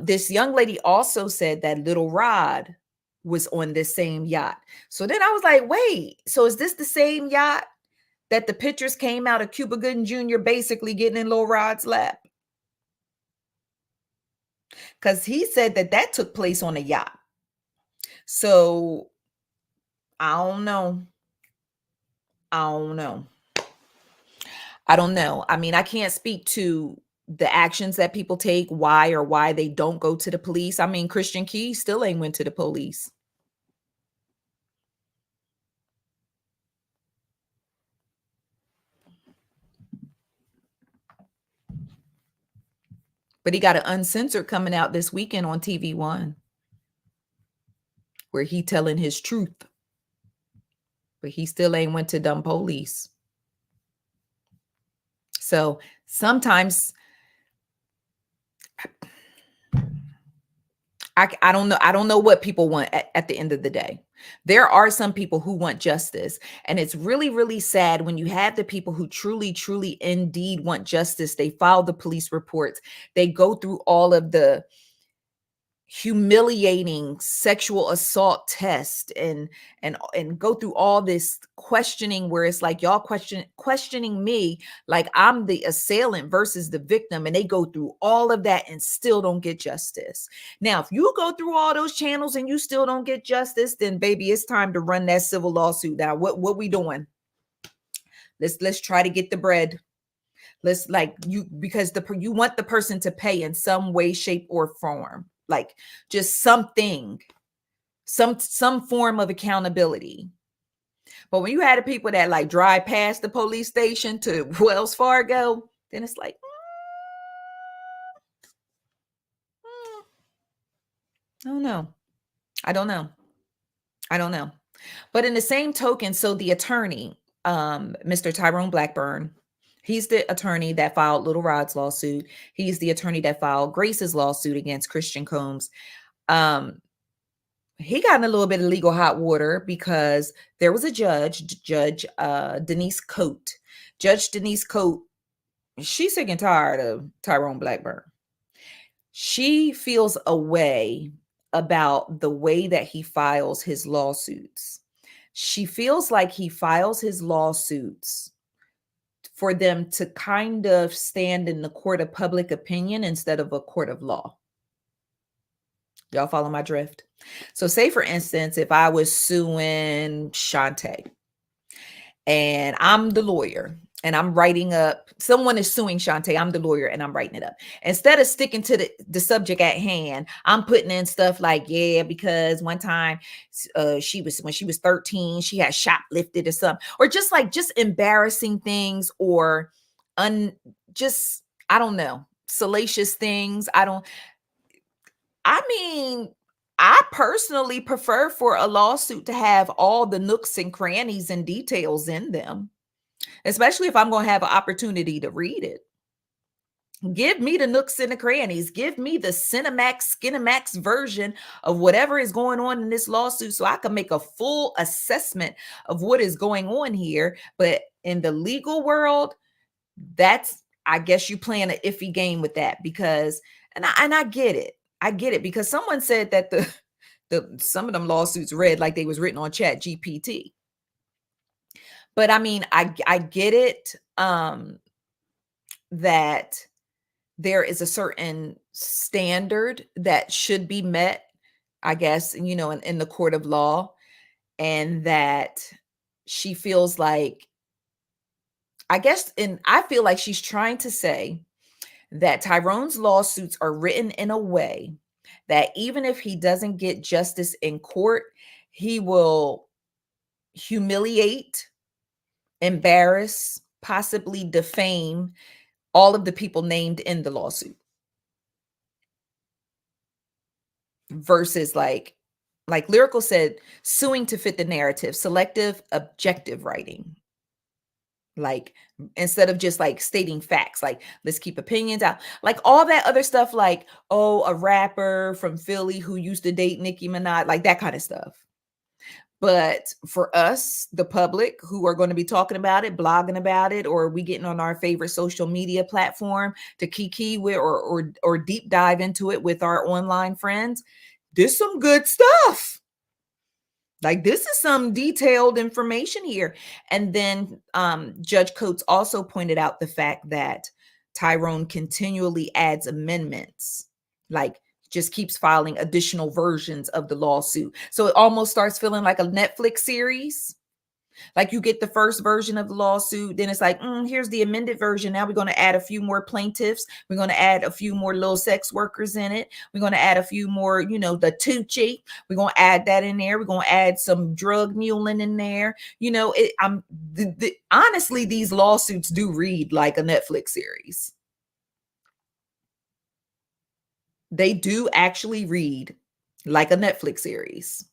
This young lady also said that Little Rod was on this same yacht. So then I was like, wait, so is this the same yacht that the pictures came out of Cuba Gooding Jr. basically getting in Little Rod's lap? Because he said that took place on a yacht. So I don't know. I don't know. I mean, I can't speak to the actions that people take, why they don't go to the police. I mean, Christian Key still ain't went to the police. But he got an uncensored coming out this weekend on TV1 where he telling his truth. But he still ain't went to dumb police. So sometimes I don't know. I don't know what people want at the end of the day. There are some people who want justice. And it's really, really sad when you have the people who truly, truly indeed want justice. They file the police reports. They go through all of the humiliating sexual assault test and go through all this questioning where it's like y'all questioning me like I'm the assailant versus the victim, and they go through all of that and still don't get justice. Now, if you go through all those channels and you still don't get justice, then baby, it's time to run that civil lawsuit. Now, what we doing? Let's try to get the bread. Let's because you want the person to pay in some way, shape, or form. Like just something, some form of accountability. But when you had the people that like drive past the police station to Wells Fargo, then it's like, I don't know. But in the same token, so the attorney, Mr. Tyrone Blackburn, he's the attorney that filed Little Rod's lawsuit. He's the attorney that filed Grace's lawsuit against Christian Combs. Um, he got in a little bit of legal hot water because there was a Judge Denise Coate. Judge Denise Coate, she's sick and tired of Tyrone Blackburn. She feels a way about the way that he files his lawsuits. She feels like he files his lawsuits for them to kind of stand in the court of public opinion instead of a court of law. Y'all follow my drift? So say, for instance, if I was suing Shantae and I'm the lawyer and I'm writing up, someone is suing Shantae, I'm the lawyer and I'm writing it up. Instead of sticking to the subject at hand, I'm putting in stuff like, yeah, because one time when she was 13, she had shoplifted or something, or just embarrassing things, or I don't know, salacious things. I mean, I personally prefer for a lawsuit to have all the nooks and crannies and details in them, especially if I'm going to have an opportunity to read it. Give me the nooks and the crannies. Give me the Cinemax, Skinemax version of whatever is going on in this lawsuit so I can make a full assessment of what is going on here. But in the legal world, I guess you playing an iffy game with that, because, and I get it. I get it, because someone said that some of them lawsuits read like they was written on Chat GPT. But I mean, I get it, that there is a certain standard that should be met, I guess, in the court of law, and that she feels like, I feel like she's trying to say that Tyrone's lawsuits are written in a way that even if he doesn't get justice in court, he will humiliate, embarrass, possibly defame all of the people named in the lawsuit. Versus like Lyrical said, suing to fit the narrative, selective, objective writing. Like, instead of just like stating facts, like, let's keep opinions out, like all that other stuff, like, oh, a rapper from Philly who used to date Nicki Minaj, like that kind of stuff. But for us, the public who are going to be talking about it, blogging about it, or we getting on our favorite social media platform to kiki with, or deep dive into it with our online friends, this some good stuff. Like, this is some detailed information here. And then Judge Coates also pointed out the fact that Tyrone continually adds amendments, like just keeps filing additional versions of the lawsuit. So it almost starts feeling like a Netflix series. Like, you get the first version of the lawsuit, then it's like, here's the amended version. Now we're going to add a few more plaintiffs. We're going to add a few more little sex workers in it. We're going to add a few more, the Tucci. We're going to add that in there. We're going to add some drug muling in there. Honestly, these lawsuits do read like a Netflix series. They do actually read like a Netflix series.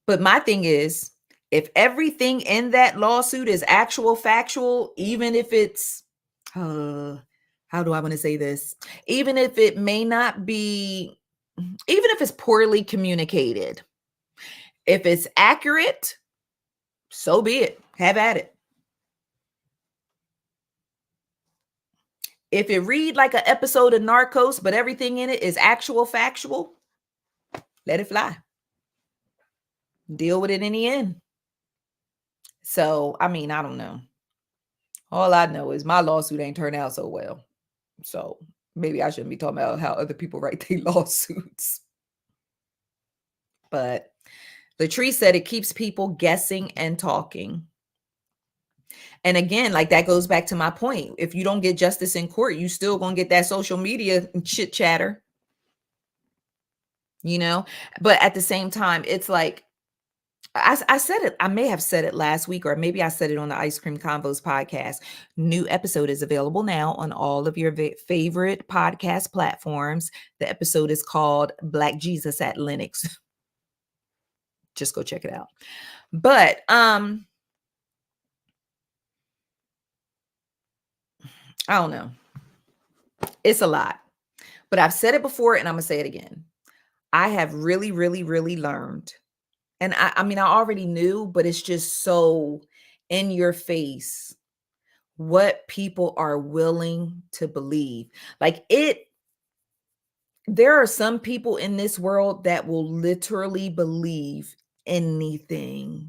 But my thing is, if everything in that lawsuit is actual factual, even if it's, how do I want to say this? Even if it may not be, even if it's poorly communicated, if it's accurate, so be it. Have at it. If it read like an episode of Narcos, but everything in it is actual factual, let it fly. Deal with it in the end. So, I mean, I don't know. All I know is my lawsuit ain't turned out so well. So maybe I shouldn't be talking about how other people write their lawsuits. But Latrice said it keeps people guessing and talking. And again, like, that goes back to my point. If you don't get justice in court, you still gonna get that social media chit chatter. But at the same time, it's like, I said it, I may have said it last week, or maybe I said it on the Ice Cream Convos podcast. New episode is available now on all of your favorite podcast platforms. The episode is called Black Jesus at Linux. Just go check it out. But I don't know. It's a lot. But I've said it before and I'm going to say it again. I have really, really, really learned. And I mean, I already knew, but it's just so in your face what people are willing to believe. Like there are some people in this world that will literally believe anything.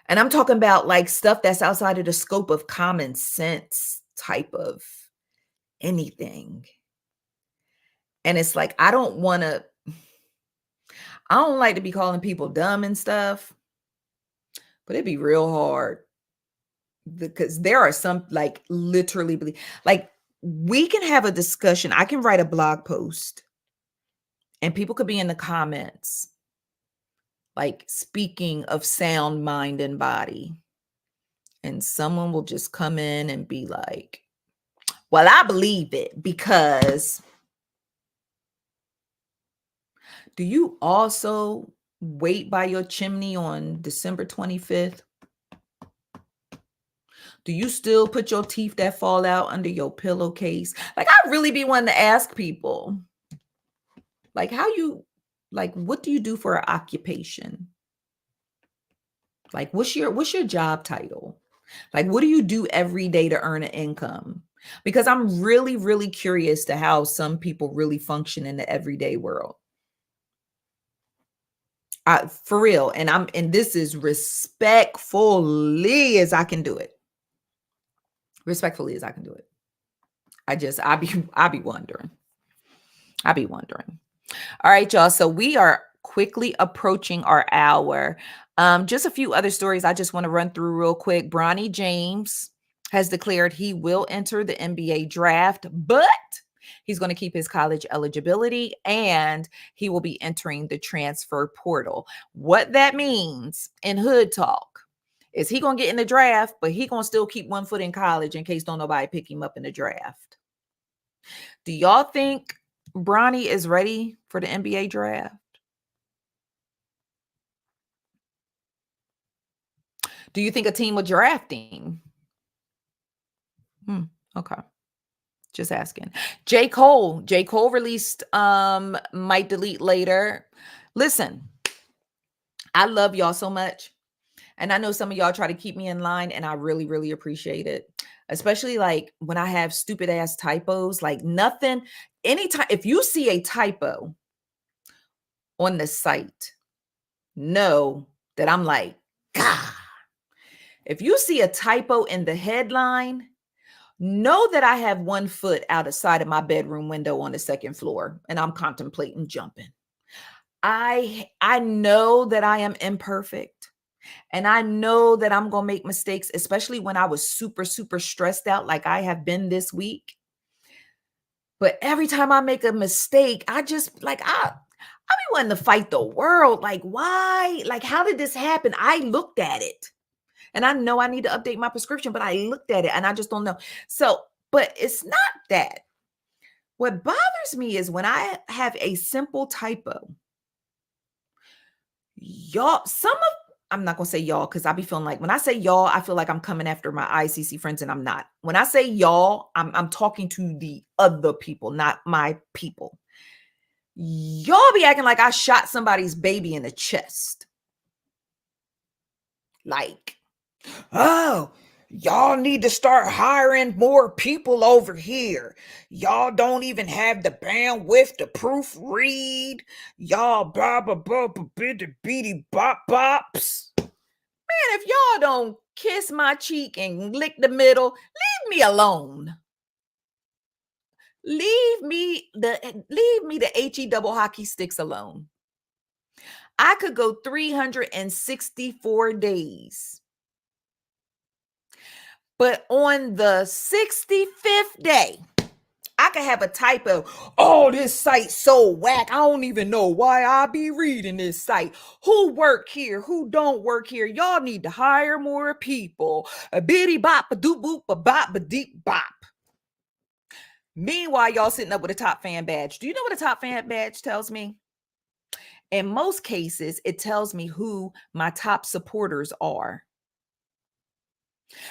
And I'm talking about like stuff that's outside of the scope of common sense type of anything. And it's like, I don't like to be calling people dumb and stuff, but it'd be real hard because there are some like literally believe like we can have a discussion. I can write a blog post and people could be in the comments, like speaking of sound mind and body. And someone will just come in and be like, well, I believe it because do you also wait by your chimney on December 25th? Do you still put your teeth that fall out under your pillowcase? Like, I really be wanting to ask people, like, what do you do for an occupation? Like, what's your job title? Like, what do you do every day to earn an income? Because I'm really, really curious to how some people really function in the everyday world. For real. And this is respectfully as I can do it. Respectfully as I can do it. I be wondering. I be wondering. All right, y'all. So we are quickly approaching our hour. Just a few other stories I just want to run through real quick. Bronny James has declared he will enter the NBA draft, but he's going to keep his college eligibility and he will be entering the transfer portal. What that means in hood talk is he going to get in the draft, but he going to still keep one foot in college in case don't nobody pick him up in the draft. Do y'all think Bronny is ready for the NBA draft? Do you think a team would draft him? Okay. Just asking. J. Cole. J. Cole released Might Delete Later. Listen, I love y'all so much. And I know some of y'all try to keep me in line, and I really, really appreciate it. Especially like when I have stupid ass typos, like nothing, anytime, if you see a typo on the site, know that I'm like, God. If you see a typo in the headline, know that I have one foot out the side of my bedroom window on the second floor and I'm contemplating jumping. I know that I am imperfect and I know that I'm going to make mistakes, especially when I was super, super stressed out like I have been this week. But every time I make a mistake, I just like, I be wanting to fight the world. Like, why? Like, how did this happen? I looked at it. And I know I need to update my prescription, but I looked at it and I just don't know. So, but it's not that. What bothers me is when I have a simple typo. I'm not going to say y'all because I be feeling like when I say y'all, I feel like I'm coming after my ICC friends and I'm not. When I say y'all, I'm talking to the other people, not my people. Y'all be acting like I shot somebody's baby in the chest. Like, oh, y'all need to start hiring more people over here. Y'all don't even have the bandwidth to proofread. Y'all blah blah blah blah beady bop bops. Man, if y'all don't kiss my cheek and lick the middle, leave me alone. Leave me the HE double hockey sticks alone. I could go 364 days. But on the 65th day, I could have a typo. Oh, this site's so whack. I don't even know why I be reading this site. Who work here? Who don't work here? Y'all need to hire more people. A bitty bop, a doop boop, a bop, a deep bop. Meanwhile, y'all sitting up with a top fan badge. Do you know what a top fan badge tells me? In most cases, it tells me who my top supporters are.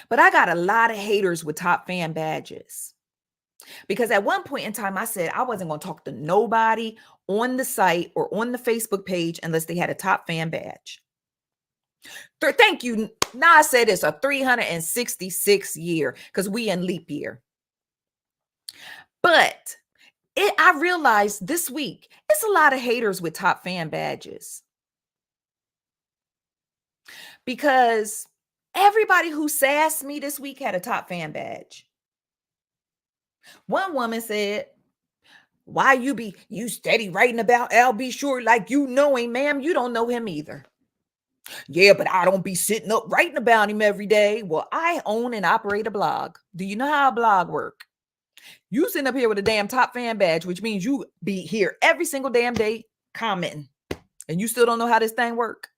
But I got a lot of haters with top fan badges. Because at one point in time, I said I wasn't going to talk to nobody on the site or on the Facebook page unless they had a top fan badge. Thank you. Now I said it's a 366 year because we in leap year. But I realized this week, it's a lot of haters with top fan badges. Because everybody who sassed me this week had a top fan badge. One woman said, why you steady writing about Al B. Short like you know him, ma'am? You don't know him either. Yeah, but I don't be sitting up writing about him every day. Well, I own and operate a blog. Do you know how a blog work? You sitting up here with a damn top fan badge, which means you be here every single damn day commenting, and you still don't know how this thing work.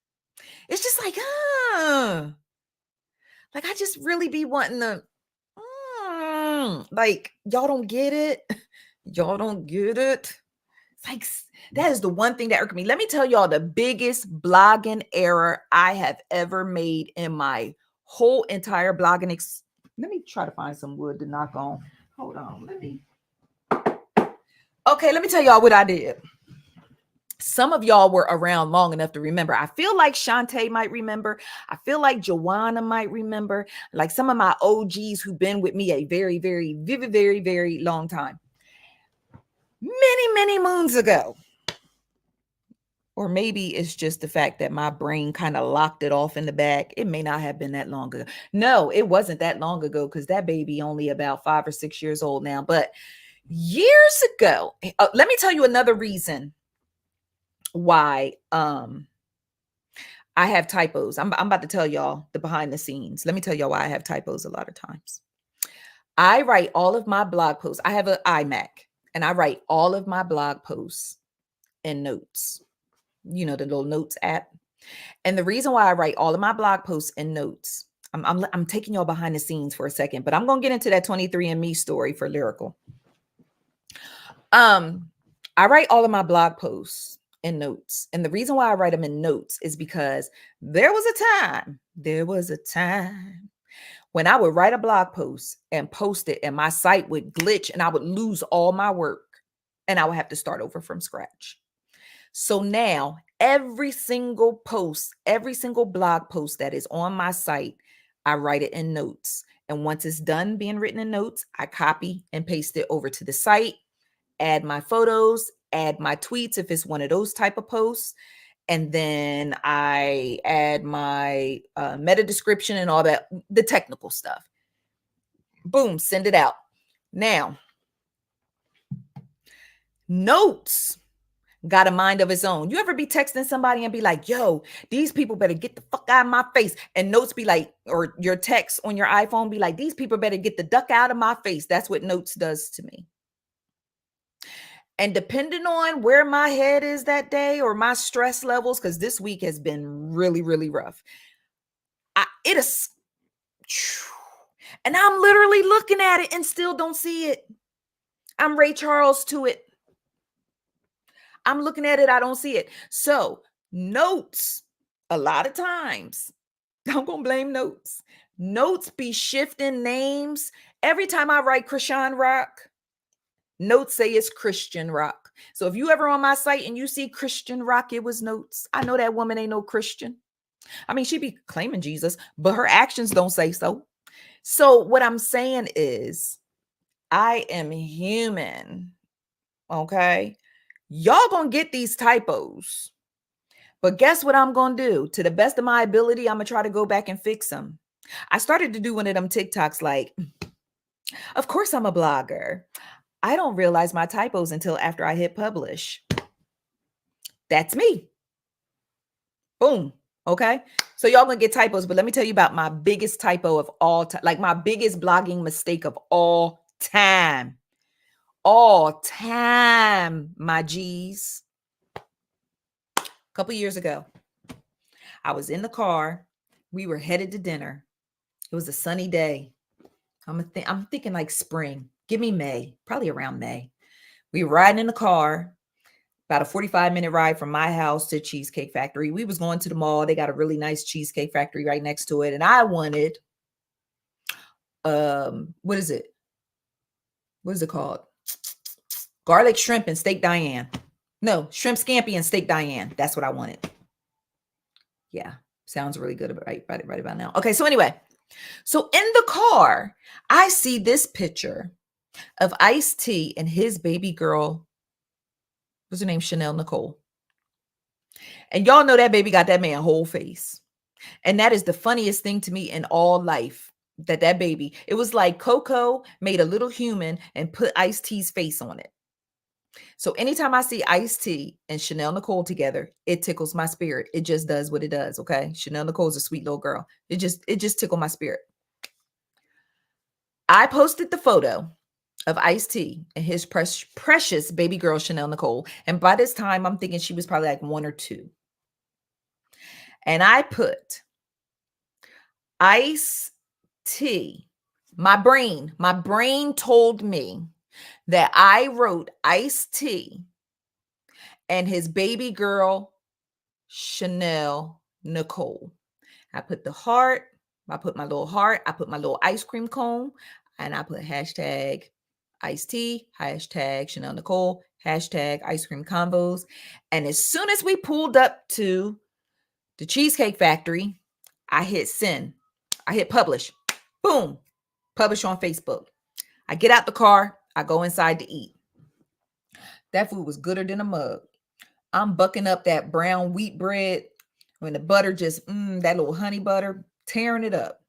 It's just like, like I just really be wanting to, like, y'all don't get it. Y'all don't get it. It's like, that is the one thing that irked me. Let me tell y'all the biggest blogging error I have ever made in my whole entire blogging. Let me try to find some wood to knock on. Hold on. Okay, let me tell y'all what I did. Some of y'all were around long enough to remember. I feel like Shantae might remember. I feel like Joanna might remember. Like some of my OGs who've been with me a very, very, very, very long time. Many, many moons ago. Or maybe it's just the fact that my brain kind of locked it off in the back. It may not have been that long ago. No, it wasn't that long ago because that baby only about 5 or 6 years old now. But years ago, let me tell you another reason why I have typos. I'm about to tell y'all the behind the scenes. Let me tell y'all why I have typos a lot of times. I write all of my blog posts. I have an iMac and I write all of my blog posts in Notes. You know, the little Notes app. And the reason why I write all of my blog posts in Notes, I'm taking y'all behind the scenes for a second, but I'm going to get into that 23andMe story for Lyrical. I write all of my blog posts in Notes. And the reason why I write them in Notes is because there was a time when I would write a blog post and post it and my site would glitch and I would lose all my work and I would have to start over from scratch. So now every single post, every single blog post that is on my site, I write it in Notes. And once it's done being written in Notes, I copy and paste it over to the site, add my photos, add my tweets if it's one of those type of posts. And then I add my meta description and all that, the technical stuff. Boom, send it out. Now, Notes got a mind of its own. You ever be texting somebody and be like, yo, these people better get the fuck out of my face. And Notes be like, or your text on your iPhone be like, these people better get the duck out of my face. That's what Notes does to me. And depending on where my head is that day or my stress levels, because this week has been really, really rough. It is, and I'm literally looking at it and still don't see it. I'm Ray Charles to it. I'm looking at it, I don't see it. So Notes, a lot of times, I'm going to blame Notes. Notes be shifting names. Every time I write Christian Rock, Notes say it's Christian Rock. So if you ever on my site and you see Christian Rock, it was Notes. I know that woman ain't no Christian. I mean, she be claiming Jesus, but her actions don't say so. So what I'm saying is, I am human. Okay. Y'all gonna get these typos. But guess what I'm gonna do? To the best of my ability, I'm gonna try to go back and fix them. I started to do one of them TikToks like, of course I'm a blogger. I don't realize my typos until after I hit publish. That's me. Boom. Okay. So y'all gonna get typos, but let me tell you about my biggest typo of all time, like my biggest blogging mistake of all time. All time, my G's. A couple years ago, I was in the car. We were headed to dinner. It was a sunny day. I'm thinking like spring. Give me May, probably around May. We were riding in the car, about a 45-minute ride from my house to Cheesecake Factory. We was going to the mall. They got a really nice Cheesecake Factory right next to it. And I wanted, what is it? What is it called? Garlic shrimp and steak Diane. No, shrimp scampi and steak Diane. That's what I wanted. Yeah, sounds really good right about now. Okay, so anyway, so in the car, I see this picture of Ice-T and his baby girl. What's her name? Chanel Nicole. And y'all know that baby got that man whole face. And that is the funniest thing to me in all life. That baby, it was like Coco made a little human and put Ice-T's face on it. So anytime I see Ice-T and Chanel Nicole together, it tickles my spirit. It just does what it does. Okay. Chanel Nicole's a sweet little girl. It just tickled my spirit. I posted the photo of Ice-T and his precious baby girl, Chanel Nicole. And by this time, I'm thinking she was probably like 1 or 2. And I put Ice-T. My brain told me that I wrote Ice-T and his baby girl, Chanel Nicole. I put the heart, I put my little heart, I put my little ice cream cone, and I put hashtag Ice-T, hashtag Chanel Nicole, hashtag ice cream combos. And as soon as we pulled up to the Cheesecake Factory, I hit send. I hit publish. Boom. Publish on Facebook. I get out the car. I go inside to eat. That food was gooder than a mug. I'm bucking up that brown wheat bread when the butter just, that little honey butter, tearing it up.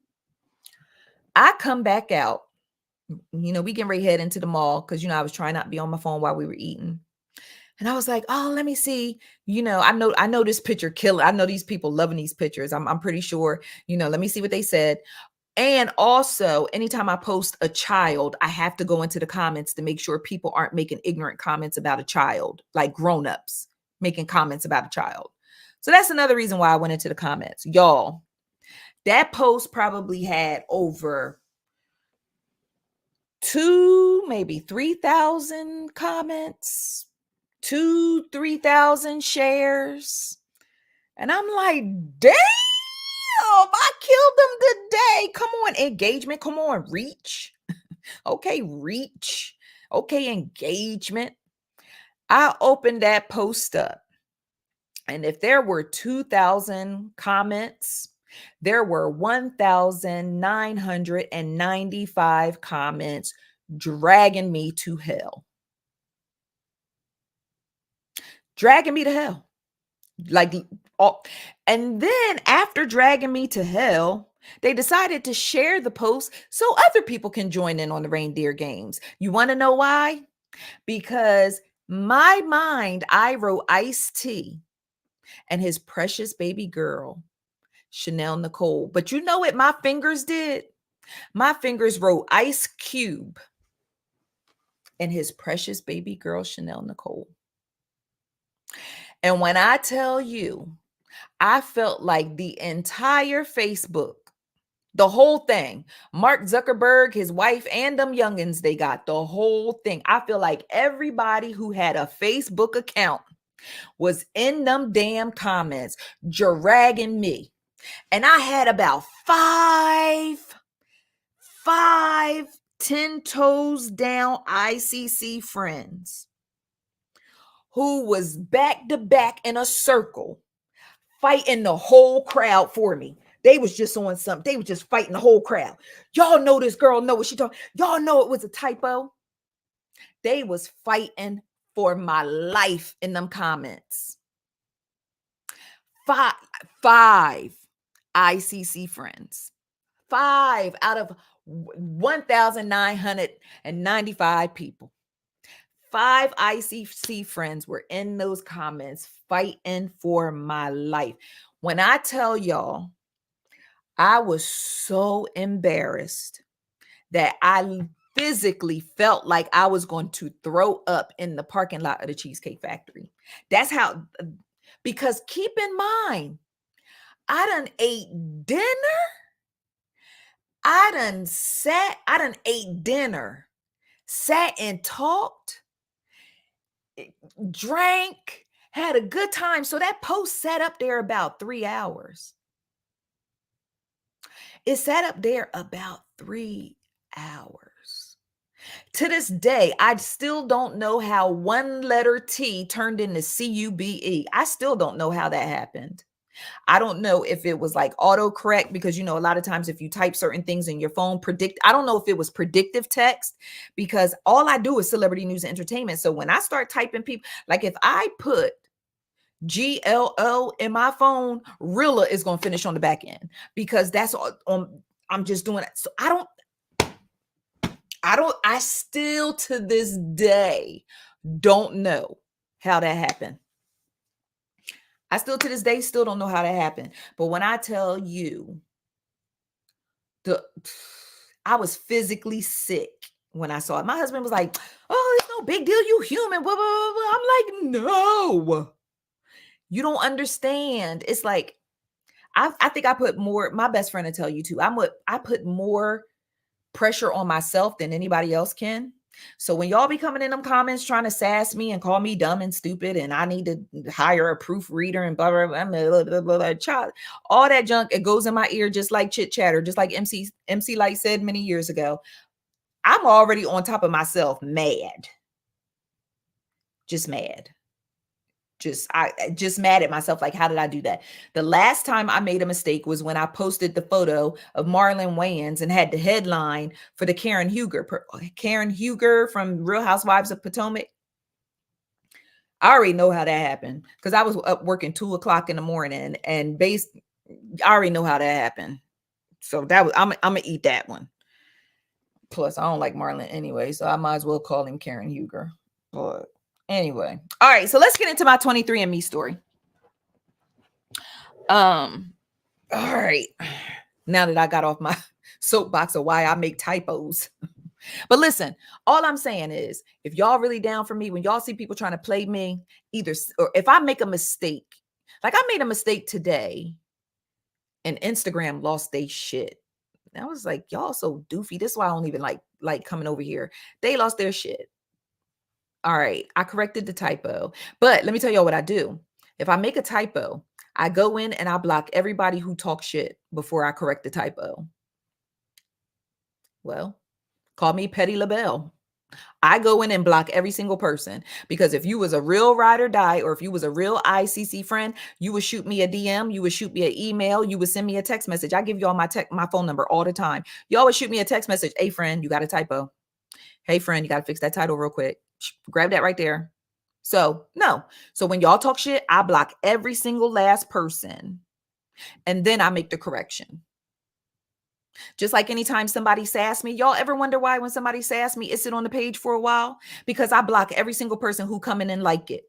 I come back out. We getting ready to head into the mall because, I was trying not to be on my phone while we were eating. And I was like, oh, let me see. I know this picture killer. I know these people loving these pictures. I'm pretty sure, let me see what they said. And also, anytime I post a child, I have to go into the comments to make sure people aren't making ignorant comments about a child, like grown-ups making comments about a child. So that's another reason why I went into the comments. Y'all, that post probably had over maybe 3,000 comments, 3,000 shares. And I'm like, damn, I killed them today. Come on, engagement. Come on, reach. Okay, reach. Okay, engagement. I opened that post up. And if there were 2,000 comments, there were 1,995 comments dragging me to hell. Dragging me to hell. And then after dragging me to hell, they decided to share the post so other people can join in on the reindeer games. You want to know why? Because my mind, I wrote Ice-T and his precious baby girl, Chanel Nicole. But you know what my fingers did? My fingers wrote Ice Cube and his precious baby girl, Chanel Nicole. And when I tell you, I felt like the entire Facebook, the whole thing, Mark Zuckerberg, his wife, and them youngins, they got the whole thing. I feel like everybody who had a Facebook account was in them damn comments dragging me. And I had about five 10 toes down ICC friends who was back to back in a circle fighting the whole crowd for me. They was just on something. They was just fighting the whole crowd. Y'all know this girl know what she talking. Y'all know it was a typo. They was fighting for my life in them comments. Five ICC friends. 5 out of 1,995 people. 5 ICC friends were in those comments fighting for my life. When I tell y'all, I was so embarrassed that I physically felt like I was going to throw up in the parking lot of the Cheesecake Factory. That's how, because keep in mind, I done ate dinner. I done ate dinner, sat and talked, drank, had a good time. So that post sat up there about 3 hours. It sat up there about 3 hours. To this day, I still don't know how one letter T turned into CUBE. I still don't know how that happened. I don't know if it was like autocorrect, because a lot of times if you type certain things in your phone, I don't know if it was predictive text, because all I do is celebrity news and entertainment. So when I start typing people, like if I put GLO in my phone, Rilla is going to finish on the back end, because that's all I'm just doing it. So I still to this day don't know how that happened. I still to this day still don't know how that happened. But when I tell you, I was physically sick when I saw it. My husband was like, "Oh, it's no big deal. You human." Blah, blah, blah, blah. I'm like, "No, you don't understand." It's like I think I put more. My best friend will tell you too. I put more pressure on myself than anybody else can. So when y'all be coming in them comments trying to sass me and call me dumb and stupid, and I need to hire a proofreader and blah, blah, blah, blah, blah, blah, blah, child, all that junk, it goes in my ear just like chit chatter, just like MC Light said many years ago. I'm already on top of myself, mad. Just mad. Just mad at myself. Like, how did I do that? The last time I made a mistake was when I posted the photo of Marlon Wayans and had the headline for the Karen Huger from Real Housewives of Potomac. I already know how that happened, because I was up working 2:00 in the morning, and I already know how that happened. So I'm gonna eat that one. Plus, I don't like Marlon anyway, so I might as well call him Karen Huger. But anyway, all right, so let's get into my 23andMe story. All right, now that I got off my soapbox of why I make typos. But listen, all I'm saying is, if y'all really down for me, when y'all see people trying to play me, or if I make a mistake, like I made a mistake today and Instagram lost their shit. I was like, y'all so doofy. This is why I don't even like coming over here. They lost their shit. All right, I corrected the typo. But let me tell y'all what I do. If I make a typo, I go in and I block everybody who talks shit before I correct the typo. Well, call me Petty LaBelle. I go in and block every single person, because if you was a real ride or die, or if you was a real ICC friend, you would shoot me a DM, you would shoot me an email, you would send me a text message. I give y'all my phone number all the time. Y'all would shoot me a text message. Hey friend, you got a typo. Hey friend, you got to fix that title real quick. Grab that right there. So no. So when y'all talk shit, I block every single last person, and then I make the correction. Just like anytime somebody sass me, y'all ever wonder why when somebody sass me, it sit on the page for a while? Because I block every single person who come in and like it.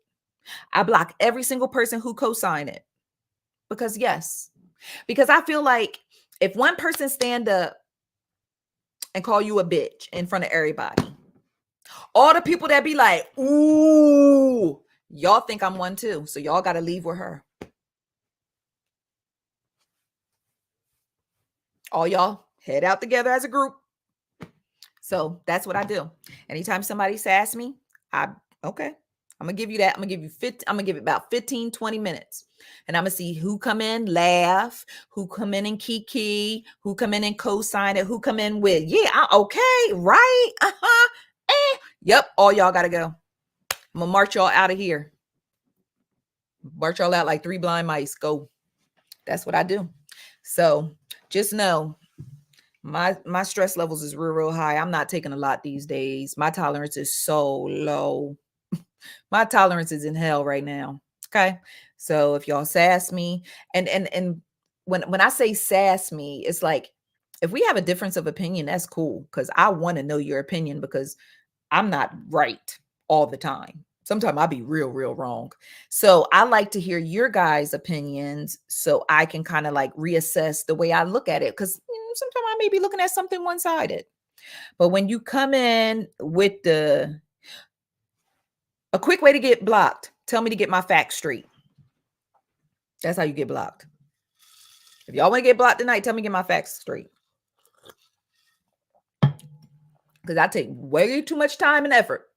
I block every single person who co-sign it. Because I feel like if one person stand up and call you a bitch in front of everybody, all the people that be like, ooh, y'all think I'm one too. So y'all got to leave with her. All y'all head out together as a group. So that's what I do. Anytime somebody sass me, I'm gonna give you that. I'm gonna give it about 15, 20 minutes. And I'm gonna see who come in, laugh, who come in and kiki, who come in and co-sign it, who come in with, yeah, okay, right, yep, all y'all gotta go. I'm gonna march y'all out of here. March y'all out like 3 blind mice. Go. That's what I do. So just know, my stress levels is real high. I'm not taking a lot these days. My tolerance is so low. My tolerance is in hell right now. Okay. So if y'all sass me, and when I say sass me, it's like, if we have a difference of opinion, that's cool, because I want to know your opinion, because I'm not right all the time. Sometimes I'll be real wrong. So I like to hear your guys' opinions, so I can kind of like reassess the way I look at it. Because sometimes I may be looking at something one-sided. But when you come in with a quick way to get blocked, tell me to get my facts straight. That's how you get blocked. If y'all want to get blocked tonight, tell me to get my facts straight. Because I take way too much time and effort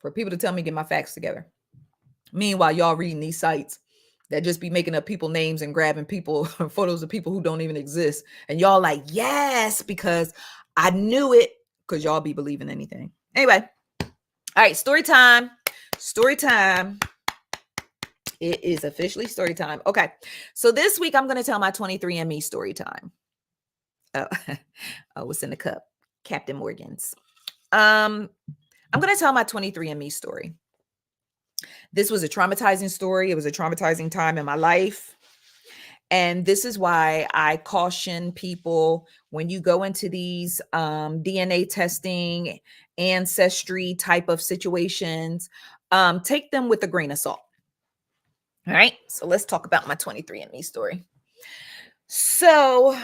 for people to tell me to get my facts together. Meanwhile, y'all reading these sites that just be making up people names and grabbing people photos of people who don't even exist. And y'all like, yes, because I knew it. because y'all be believing anything. Anyway, all right, story time. Story time. It is officially story time. Okay, so this week I'm going to tell my 23andMe story time. Oh, oh, what's in the cup? Captain Morgan's. I'm going to tell my 23andMe story. This was a traumatizing story. It was a traumatizing time in my life. And this is why I caution people when you go into these DNA testing, ancestry type of situations, take them with a grain of salt. All right. So let's talk about my 23andMe story. So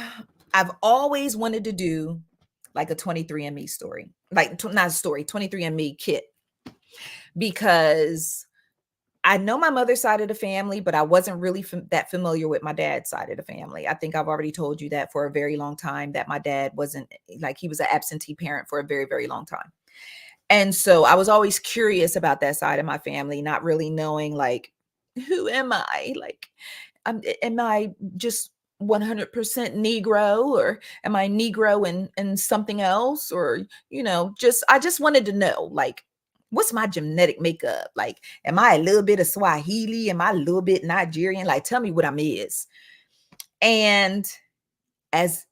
I've always wanted to do like a 23andMe story, like not a story, 23andMe kit, because I know my mother's side of the family, but I wasn't really that familiar with my dad's side of the family. I think I've already told you that for a very long time, that my dad wasn't, like, he was an absentee parent for a very, very long time. And so I was always curious about that side of my family, not really knowing, like, who am I? Like, am I just 100% Negro, or am I Negro and something else? Or, I just wanted to know, like, what's my genetic makeup? Like, am I a little bit of Swahili? Am I a little bit Nigerian? Like, tell me what I'm is. And as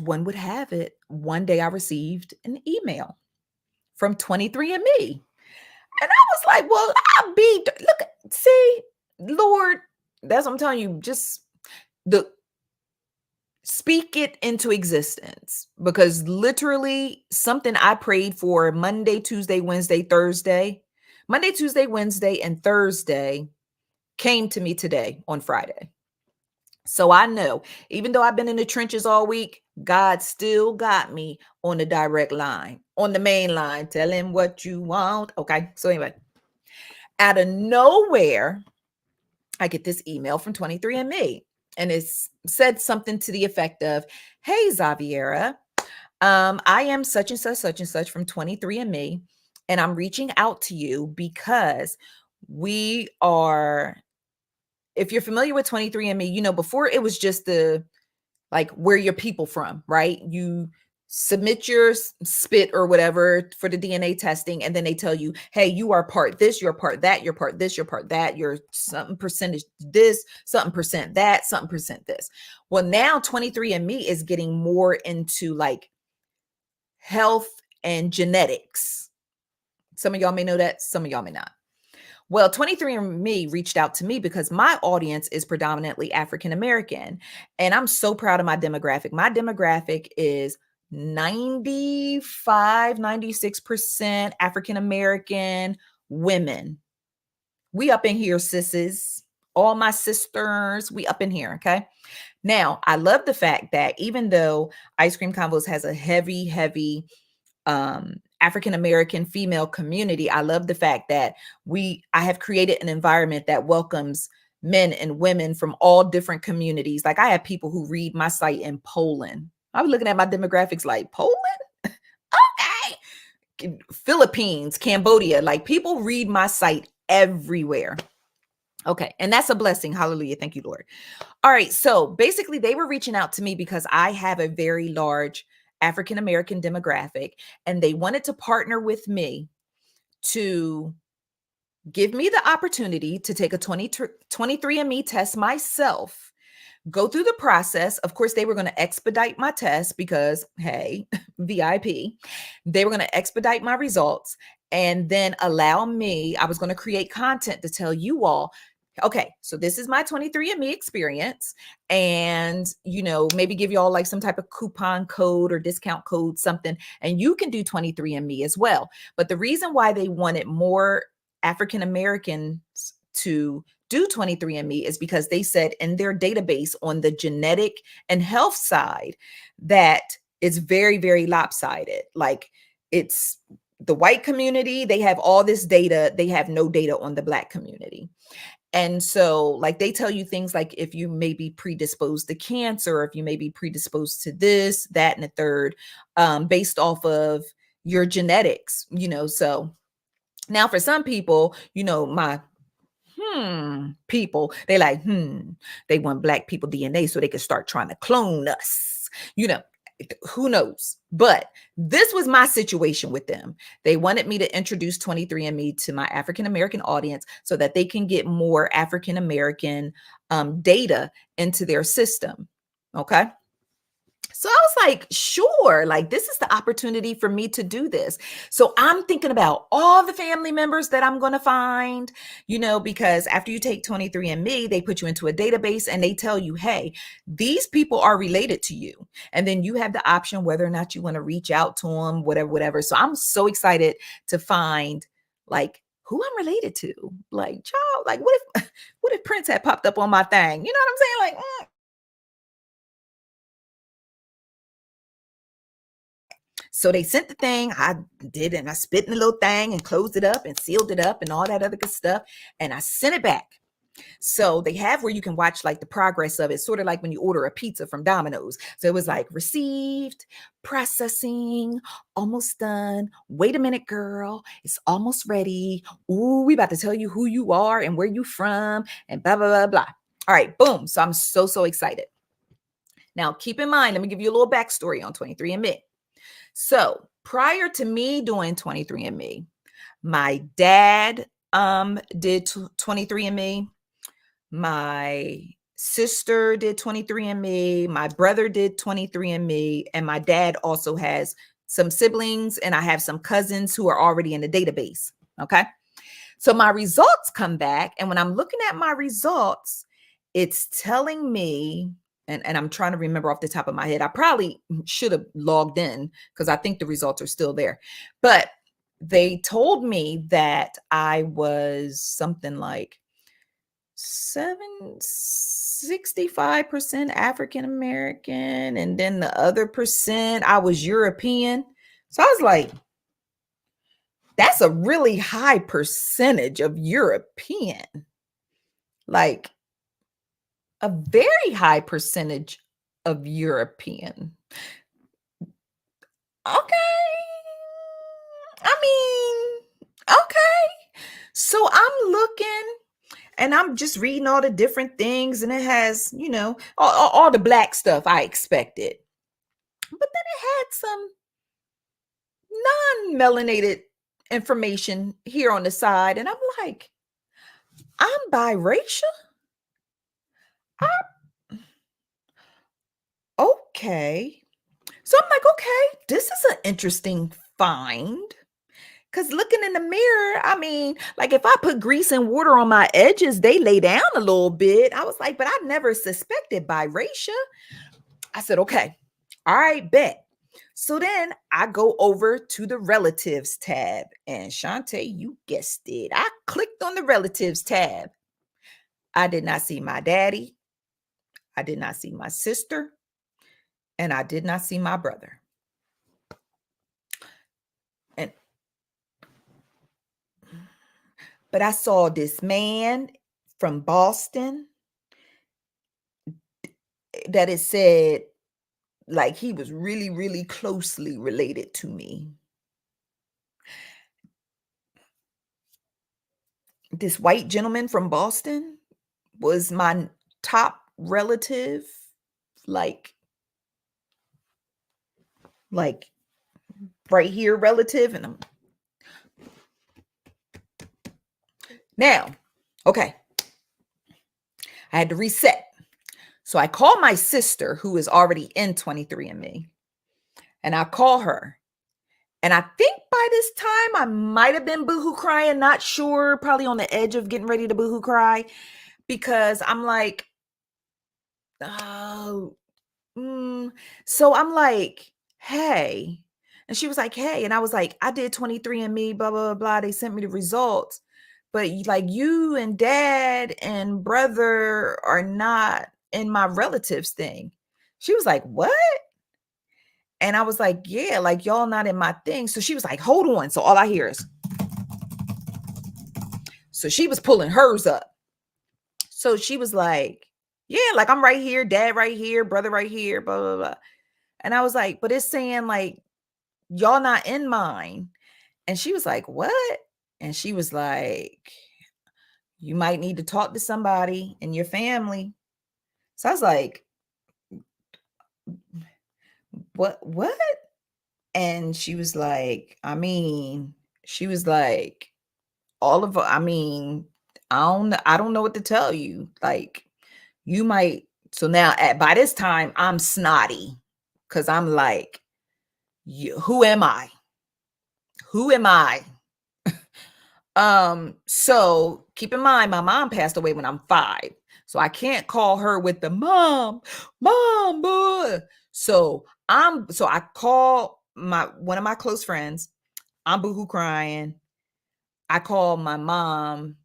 one would have it, one day I received an email from 23andMe. And I was like, well, look, see, Lord, that's what I'm telling you. Just speak it into existence, because literally something I prayed for Monday, Tuesday, Wednesday, Thursday, and Thursday came to me today on Friday. So I know, even though I've been in the trenches all week, God still got me on the direct line, on the main line. Tell him what you want. Okay. So anyway, out of nowhere, I get this email from 23andMe, and it said something to the effect of, hey, Xaviera, I am such and such from 23andMe, and I'm reaching out to you because we are, if you're familiar with 23andMe, before it was just like, where your people from, right? You submit your spit or whatever for the DNA testing, and then they tell you, hey, you are part this, you're part that, you're part this, you're part that, you're something percentage this, something percent that, something percent this. Well, now 23andMe is getting more into like health and genetics. Some of y'all may know that, some of y'all may not. Well, 23andMe reached out to me because my audience is predominantly African American, and I'm so proud of my demographic. My demographic is 95, 96% African American women. We up in here, sisses. All my sisters, we up in here, okay? Now, I love the fact that even though Ice Cream Convos has a heavy African American female community, I love the fact that I have created an environment that welcomes men and women from all different communities. Like, I have people who read my site in Poland. I was looking at my demographics like, Poland? Okay. Philippines, Cambodia, like, people read my site everywhere. Okay. And that's a blessing. Hallelujah. Thank you, Lord. All right. So basically, they were reaching out to me because I have a very large African American demographic, and they wanted to partner with me to give me the opportunity to take a 23andMe test myself, go through the process. Of course, they were going to expedite my test because, hey, VIP. They were going to expedite my results, and then allow me, I was going to create content to tell you all, okay, so this is my 23andMe experience, and, maybe give you all like some type of coupon code or discount code, something, and you can do 23andMe as well. But the reason why they wanted more African Americans to do 23andMe is because they said in their database on the genetic and health side that it's very, very lopsided. Like, it's the white community, they have all this data, they have no data on the Black community. And so, like, they tell you things like if you may be predisposed to cancer, or if you may be predisposed to this, that, and the third, based off of your genetics, So now for some people, my people, they want Black people DNA so they can start trying to clone us, Who knows? But this was my situation with them. They wanted me to introduce 23andMe to my African American audience so that they can get more African American data into their system. Okay. So I was like, sure, like this is the opportunity for me to do this. So I'm thinking about all the family members that I'm going to find, because after you take 23andMe, they put you into a database and they tell you, hey, these people are related to you. And then you have the option whether or not you want to reach out to them, whatever, whatever. So I'm so excited to find like who I'm related to. Like, child, like what if Prince had popped up on my thing? You know what I'm saying? Like, so they sent the thing. I did, and I spit in the little thing and closed it up and sealed it up and all that other good stuff. And I sent it back. So they have where you can watch like the progress of it, sort of like when you order a pizza from Domino's. So it was like received, processing, almost done. Wait a minute, girl. It's almost ready. Ooh, we about to tell you who you are and where you from and blah, blah, blah, blah. All right, boom. So I'm so, so excited. Now, keep in mind, let me give you a little backstory on 23andMe. So prior to me doing 23andMe, my dad did 23andMe. My sister did 23andMe. My brother did 23andMe. And my dad also has some siblings, and I have some cousins who are already in the database. Okay. So my results come back. And when I'm looking at my results, it's telling me, and I'm trying to remember off the top of my head, I probably should have logged in because I think the results are still there. But they told me that I was something like 65% African American, and then the other percent I was European. So I was like, that's a really high percentage of European, like a very high percentage of European. Okay. I mean, okay. So I'm looking and I'm just reading all the different things, and it has, all the black stuff I expected. But then it had some non-melanated information here on the side. And I'm like, I'm biracial? Okay. So I'm like, okay, this is an interesting find. Because looking in the mirror, I mean, like if I put grease and water on my edges, they lay down a little bit. I was like, but I never suspected biracial. I said, okay, all right, bet. So then I go over to the relatives tab, and Shantae, you guessed it. I clicked on the relatives tab. I did not see my daddy. I did not see my sister. And I did not see my brother. And but I saw this man from Boston that it said like he was really, really closely related to me. This white gentleman from Boston was my top relative, like like right here relative. And I'm now, okay, I had to reset. So I called my sister, who is already in 23andMe, and I call her. And I think by this time I might have been boohoo crying, not sure, probably on the edge of getting ready to boohoo cry, because I'm like, oh, so I'm like, hey. And she was like, hey. And I was like, I did 23andMe, blah, blah, blah, blah. They sent me the results. But like you and dad and brother are not in my relatives thing. She was like, what? And I was like, yeah, like y'all not in my thing. So she was like, hold on. So all I hear is, so she was pulling hers up. So she was like, yeah, like I'm right here, dad right here, brother right here, blah, blah, blah. And I was like, but it's saying like, y'all not in mine. And she was like, what? And she was like, you might need to talk to somebody in your family. So I was like, What? And she was like, she was like, all of I mean, I don't know what to tell you. Like, you might. So now by this time I'm snotty because I'm like, who am I? Who am I? So keep in mind, my mom passed away when I'm 5. So I can't call her with the mom, boy. So I call one of my close friends. I'm boohoo crying. I call my mom.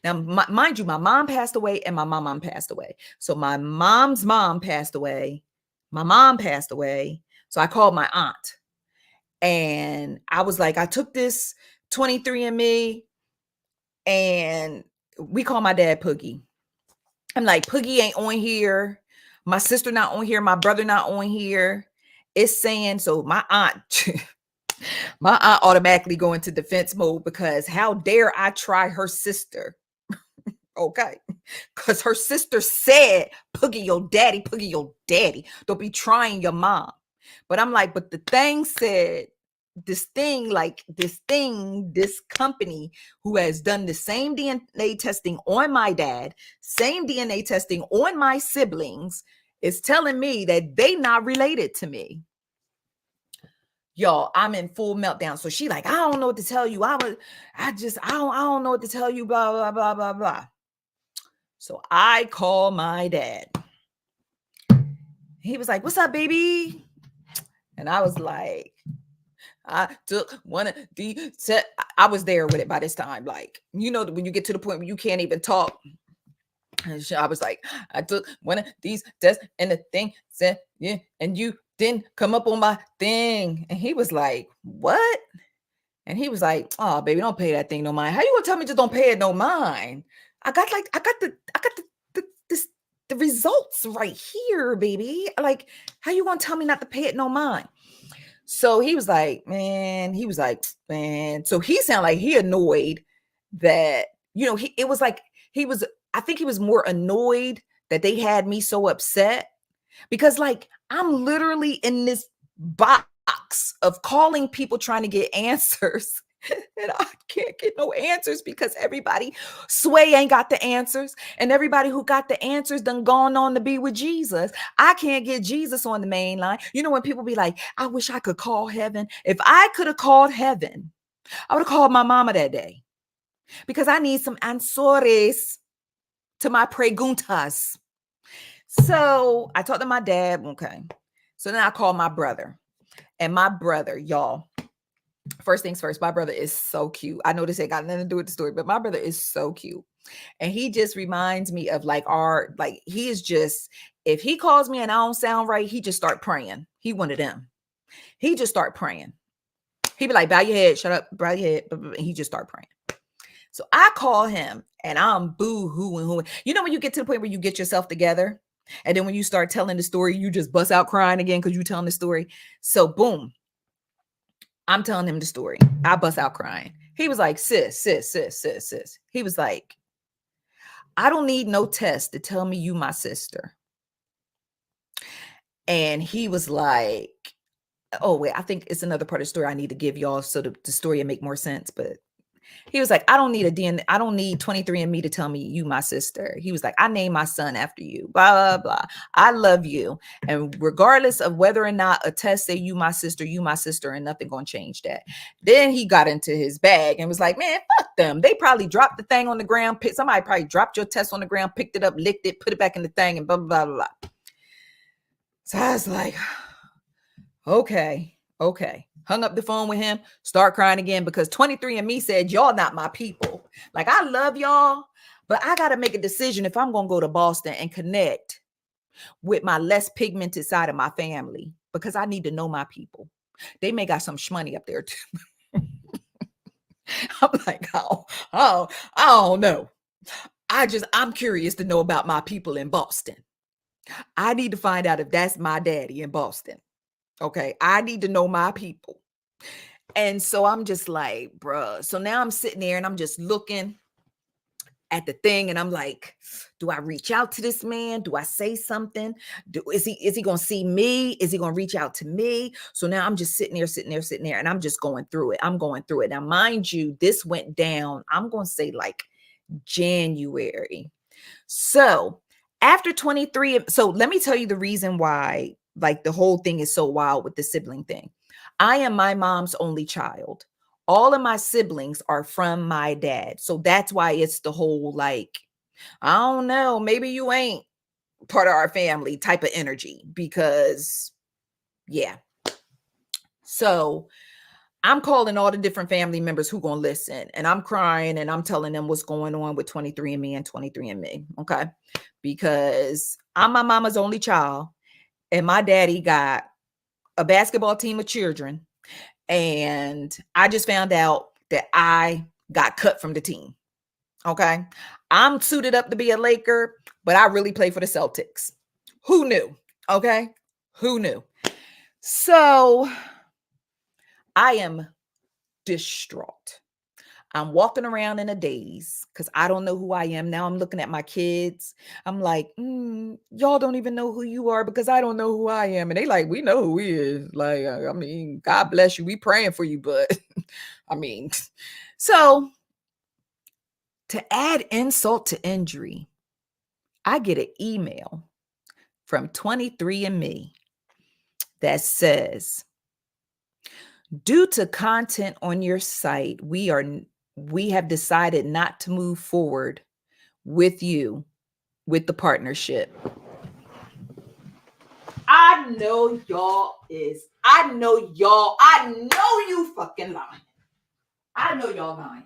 Now, mind you, my mom passed away and my mom passed away. So my mom's mom passed away. My mom passed away. So I called my aunt. And I was like, I took this 23andMe, and we call my dad Poogie. I'm like, Poogie ain't on here. My sister not on here. My brother not on here. It's saying, so my aunt, my aunt automatically go into defense mode because how dare I try her sister? Okay. Because her sister said, Poogie your daddy, Poogie your daddy. Don't be trying your mom. But I'm like, but the thing said, this company who has done the same DNA testing on my dad, same DNA testing on my siblings, is telling me that they not related to me. Y'all, I'm in full meltdown. So she like, I don't know what to tell you. I don't know what to tell you, blah, blah, blah, blah, blah. So I call my dad. He was like, what's up, baby? And I was like, I took one of the I was there with it by this time. Like, when you get to the point where you can't even talk. And I was like, I took one of these tests and the thing said, yeah, and you didn't come up on my thing. And he was like, what? And he was like, oh, baby, don't pay that thing no mind. How you gonna tell me just don't pay it no mind? I got the results right here, baby. Like, how you gonna tell me not to pay it no mind? So he was like, man. So he sounded like he annoyed that, it was like I think he was more annoyed that they had me so upset because, like, I'm literally in this box of calling people trying to get answers. And I can't get no answers because everybody Sway ain't got the answers, and everybody who got the answers done gone on to be with Jesus. I can't get Jesus on the main line. When people be like, I wish I could call heaven. If I could have called heaven, I would have called my mama that day because I need some answers to my preguntas. So I talked to my dad. Okay. So then I called my brother, and my brother, y'all, first things first, my brother is so cute. I know this ain't got nothing to do with the story, but my brother is so cute. And he just reminds me of he is just, if he calls me and I don't sound right, he just start praying. He one of them. He just start praying. He be like, bow your head, shut up, bow your head. And he just start praying. So I call him and I'm boo-hooing. When you get to the point where you get yourself together, and then when you start telling the story, you just bust out crying again because you telling the story. So boom, I'm telling him the story. I bust out crying. He was like, sis. He was like, I don't need no test to tell me you my sister. And he was like, oh, wait, I think it's another part of the story I need to give y'all so the story will make more sense. But he was like, I don't need 23andMe to tell me you my sister. He was like, I named my son after you, blah, blah, blah. I love you. And regardless of whether or not a test say you my sister, and nothing gonna change that. Then he got into his bag and was like, man, fuck them. They probably dropped the thing on the ground. Somebody probably dropped your test on the ground, picked it up, licked it, put it back in the thing, and blah, blah, blah, blah. So I was like, okay. Hung up the phone with him, start crying again because 23andMe said, y'all not my people. Like, I love y'all, but I got to make a decision if I'm going to go to Boston and connect with my less pigmented side of my family because I need to know my people. They may got some shmoney up there too. I'm like, I don't know. I'm curious to know about my people in Boston. I need to find out if that's my daddy in Boston. Okay, I need to know my people. And so I'm just like, bruh. So now I'm sitting there and I'm just looking at the thing, and I'm like, do I reach out to this man? Do I say something? Is he gonna see me? Is he gonna reach out to me? So now I'm just sitting there, and I'm just going through it. I'm going through it. Now, mind you, this went down, I'm gonna say like January. So after 23, so let me tell you the reason why, like, the whole thing is so wild with the sibling thing. I am my mom's only child. All of my siblings are from my dad. So that's why it's the whole, like, I don't know, maybe you ain't part of our family type of energy because, yeah. So I'm calling all the different family members who gonna listen, and I'm crying and I'm telling them what's going on with 23andMe and 23andMe, okay? Because I'm my mama's only child, and my daddy got a basketball team of children, and I just found out that I got cut from the team, okay? I'm suited up to be a Laker, but I really play for the Celtics. Who knew? Okay? Who knew? So I am distraught. I'm walking around in a daze because I don't know who I am. Now I'm looking at my kids. I'm like, y'all don't even know who you are because I don't know who I am. And they like, we know who he is. Like, I mean, God bless you. We praying for you, but I mean, so to add insult to injury, I get an email from 23andMe that says, due to content on your site, we have decided not to move forward with you with the partnership. I know you fucking lying. I know y'all lying.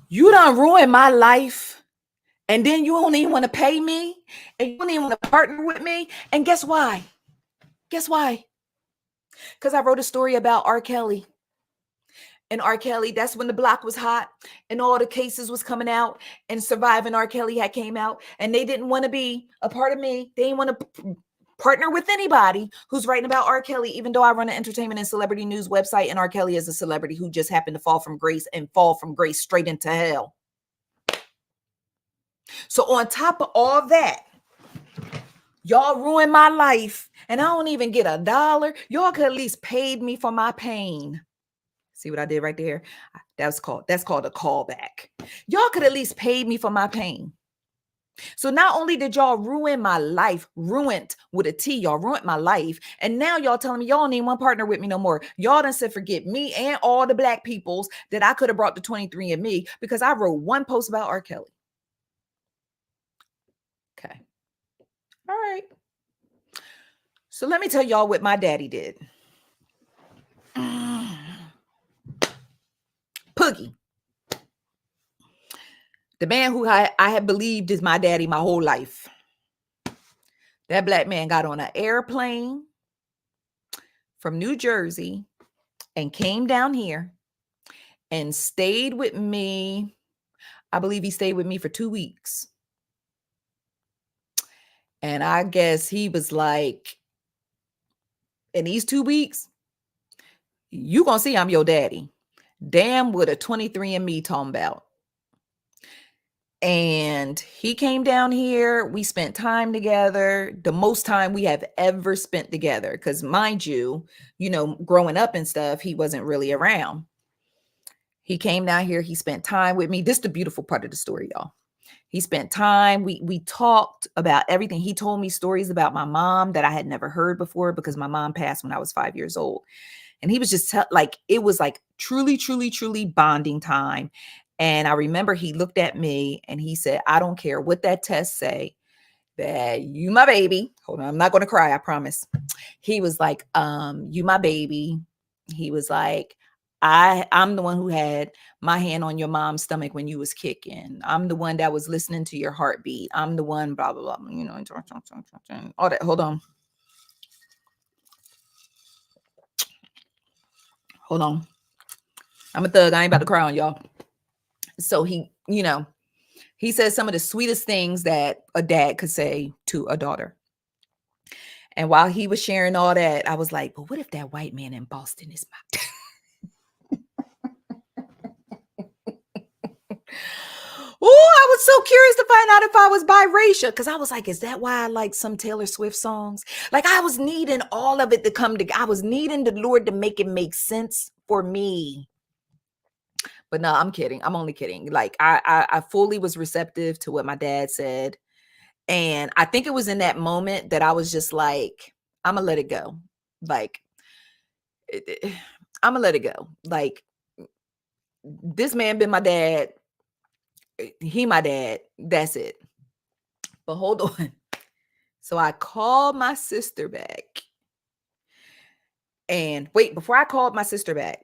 You done ruined my life, and then you don't even want to pay me, and you don't even want to partner with me. And guess why? Guess why? Because I wrote a story about R. Kelly. And R. Kelly, that's when the block was hot and all the cases was coming out, and Surviving R. Kelly had came out, and they didn't want to be a part of me. They didn't want to partner with anybody who's writing about R. Kelly, even though I run an entertainment and celebrity news website, and R. Kelly is a celebrity who just happened to fall from grace straight into hell. So on top of all that, y'all ruined my life, and I don't even get $1. Y'all could at least paid me for my pain. See what I did right there? That's called a callback. Y'all could at least pay me for my pain. So not only did y'all ruin my life, ruined with a T, y'all ruined my life, and now y'all telling me y'all don't even want to partner with me no more. Y'all done said forget me and all the black peoples that I could have brought to 23andMe because I wrote one post about R. Kelly. Okay. All right. So let me tell y'all what my daddy did. Poogie. The man who I had believed is my daddy my whole life. That black man got on an airplane from New Jersey and came down here and stayed with me. I believe he stayed with me for 2 weeks. And I guess he was like, in these 2 weeks, you gonna see I'm your daddy. Damn what a 23andMe talking about. And he came down here. We spent time together, the most time we have ever spent together. Because mind you, growing up and stuff, he wasn't really around. He came down here. He spent time with me. This is the beautiful part of the story, y'all. He spent time. We talked about everything. He told me stories about my mom that I had never heard before because my mom passed when I was 5 years old. And he was just it was like truly, truly, truly bonding time. And I remember he looked at me and he said, I don't care what that test say, that you my baby. Hold on, I'm not going to cry, I promise. He was like, you my baby. He was like, I'm the one who had my hand on your mom's stomach when you was kicking. I'm the one that was listening to your heartbeat. I'm the one, blah, blah, blah, all that. Hold on. I'm a thug. I ain't about to cry on y'all. So he says some of the sweetest things that a dad could say to a daughter. And while he was sharing all that, I was like, but what if that white man in Boston is my Oh, I was so curious to find out if I was biracial because I was like, is that why I like some Taylor Swift songs? Like I was needing all of it to come together. I was needing the Lord to make it make sense for me. But no, I'm kidding. I'm only kidding. Like I fully was receptive to what my dad said. And I think it was in that moment that I was just like, I'm gonna let it go. Like I'm gonna let it go. Like this man been my dad. He my dad. That's it. But hold on. So I called my sister back. And wait, before I called my sister back,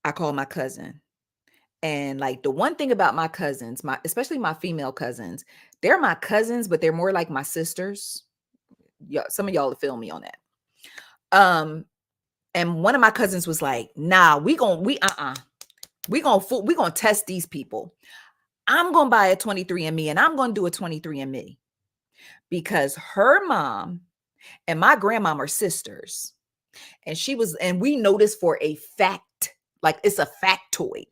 I called my cousin. And like the one thing about my cousins, my especially my female cousins, they're my cousins, but they're more like my sisters. Yeah, some of y'all will feel me on that. Um, and one of my cousins was like, "Nah, we gonna test these people. I'm gonna buy a 23andMe, and I'm gonna do a 23andMe because her mom and my grandmom are sisters." And we know this for a fact, like it's a factoid.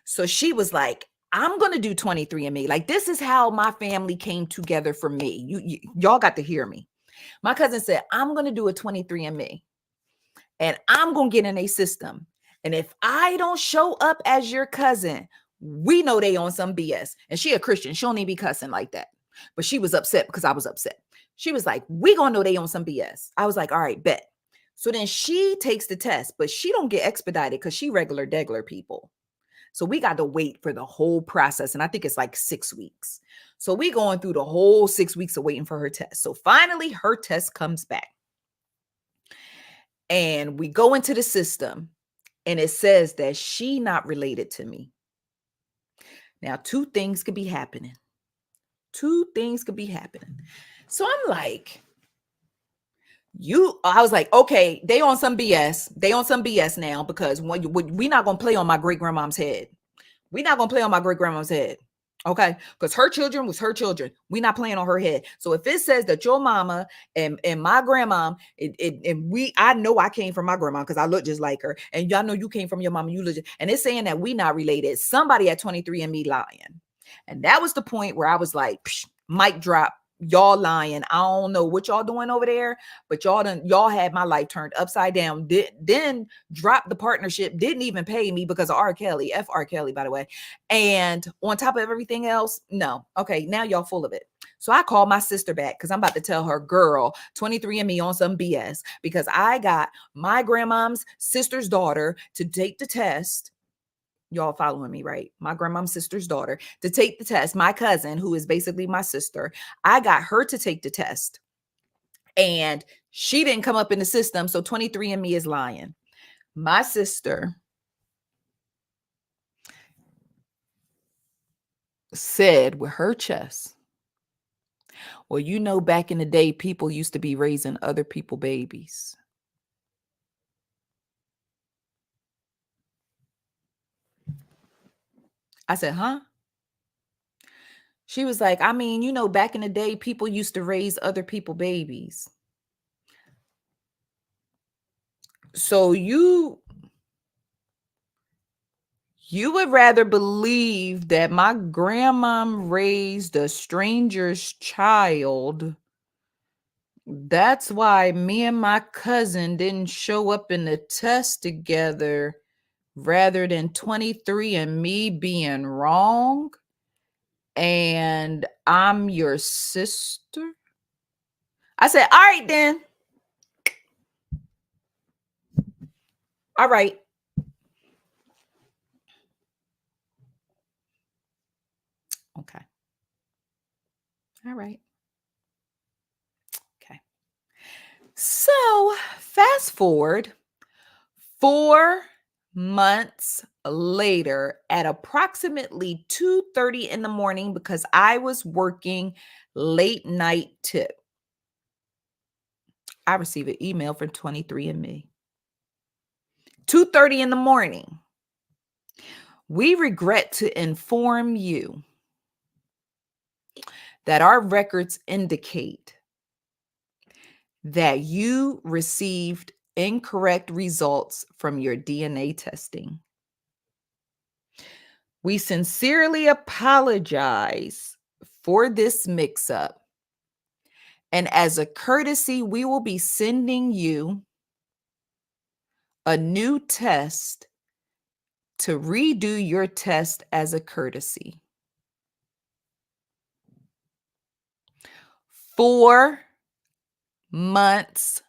So she was like, I'm going to do 23andMe. Like, this is how my family came together for me. Y'all got to hear me. My cousin said, I'm going to do a 23andMe and I'm going to get in a system. And if I don't show up as your cousin, we know they on some BS. And she a Christian. She don't even be cussing like that. But she was upset because I was upset. She was like, we going to know they on some BS. I was like, all right, bet. So then she takes the test, but she don't get expedited because she regular degular people. So we got to wait for the whole process. And I think it's like 6 weeks. So we going through the whole 6 weeks of waiting for her test. So finally her test comes back. And we go into the system and it says that she not related to me. Now, two things could be happening. So I'm like, I was like, okay, they on some BS. They on some BS now because we not going to play on my great grandmom's head. We're not going to play on my great grandma's head. Okay. Because her children was her children. We're not playing on her head. So if it says that your mama and my grandma, I know I came from my grandma because I look just like her. And y'all know you came from your mama. And it's saying that we not related. Somebody at 23andMe lying. And that was the point where I was like, mic drop. Y'all lying. I don't know what y'all doing over there, but y'all had my life turned upside down. Then dropped the partnership, didn't even pay me because of R. Kelly. F R. Kelly, by the way. And on top of everything else, no. Okay, now y'all full of it. So I called my sister back because I'm about to tell her, girl, 23andMe on some BS because I got my grandmom's sister's daughter to take the test. Y'all following me, right? My grandmom's sister's daughter to take the test. My cousin, who is basically my sister, I got her to take the test. And she didn't come up in the system. So 23andMe is lying. My sister said with her chest, well, you know, back in the day, people used to be raising other people's babies. I said, huh? She was like, I mean, you know, back in the day, people used to raise other people's babies. So you would rather believe that my grandma raised a stranger's child. That's why me and my cousin didn't show up in the test together rather than 23andMe being wrong. And I'm your sister. I said, all right, then. All right. Okay. All right. Okay. So fast forward 4 months later at approximately 2:30 in the morning because I was working late night tip. I received an email from 23andMe. 2:30 in the morning. We regret to inform you that our records indicate that you received incorrect results from your DNA testing. We sincerely apologize for this mix up. And as a courtesy, we will be sending you a new test to redo your test as a courtesy. 4 months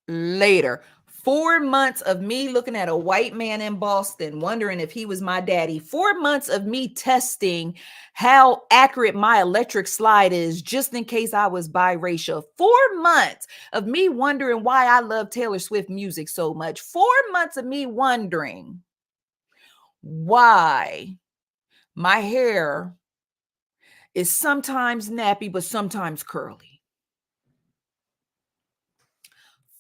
later. 4 months of me looking at a white man in Boston, wondering if he was my daddy. 4 months of me testing how accurate my electric slide is, just in case I was biracial. 4 months of me wondering why I love Taylor Swift music so much. 4 months of me wondering why my hair is sometimes nappy, but sometimes curly.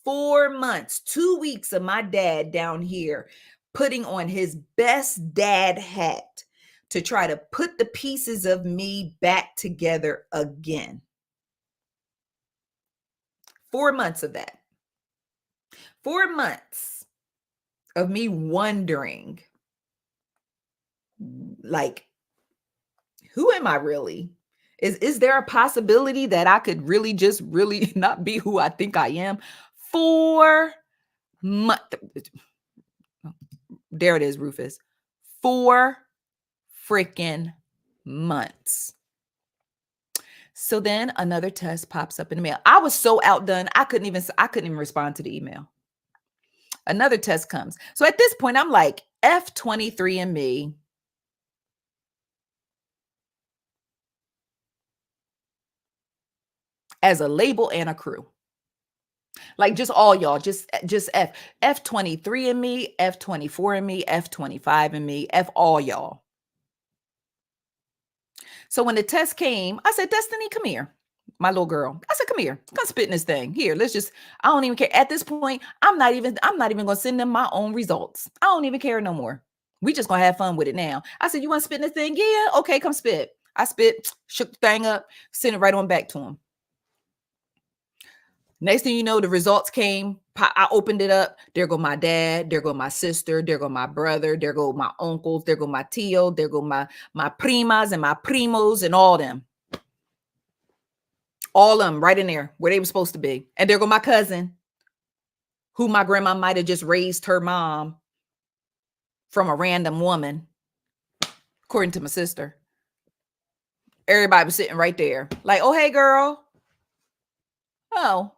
4 months, 2 weeks of my dad down here putting on his best dad hat to try to put the pieces of me back together again. 4 months of that. 4 months of me wondering, like, who am I really? Is there a possibility that I could really just really not be who I think I am? 4 months. There it is, Rufus. 4 freaking months. So then another test pops up in the mail. I was so outdone, I couldn't even respond to the email. Another test comes. So at this point, I'm like, F23andMe. As a label and a crew. Like just all y'all, just F23andMe, F24andMe, F25andMe, F all y'all. So when the test came, I said, Destiny, come here. My little girl. I said, come here. Come spit in this thing. Here, let's just, I don't even care. At this point, I'm not even gonna send them my own results. I don't even care no more. We just gonna have fun with it now. I said, you want to spit in this thing? Yeah, okay, come spit. I spit, shook the thing up, sent it right on back to him. Next thing you know, the results came. I opened it up. There go my dad. There go my sister. There go my brother. There go my uncles. There go my tío. There go my primas and my primos and all them. All of them right in there where they were supposed to be. And there go my cousin, who my grandma might have just raised her mom from a random woman, according to my sister. Everybody was sitting right there. Like, oh, hey, girl. Oh.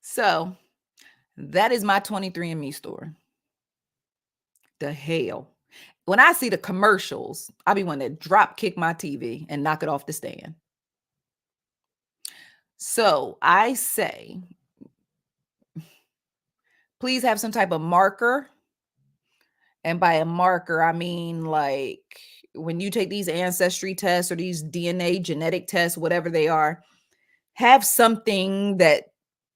So that is my 23andMe story. The hell. When I see the commercials, I be wanting to drop kick my TV and knock it off the stand. So I say, please have some type of marker. And by a marker, I mean like when you take these ancestry tests or these DNA genetic tests, whatever they are, have something that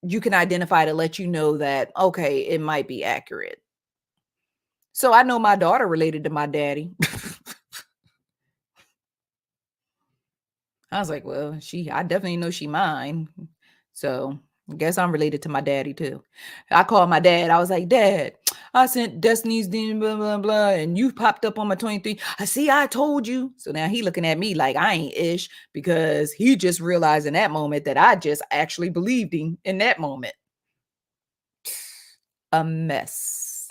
you can identify to let you know that, okay, it might be accurate. So I know my daughter related to my daddy. I was like, well, I definitely know she mine. So I guess I'm related to my daddy too. I called my dad. I was like, Dad, I sent Destiny's DNA, blah, blah, blah, and you popped up on my 23. I told you. So now he looking at me like I ain't ish because he just realized in that moment that I just actually believed him in that moment. A mess.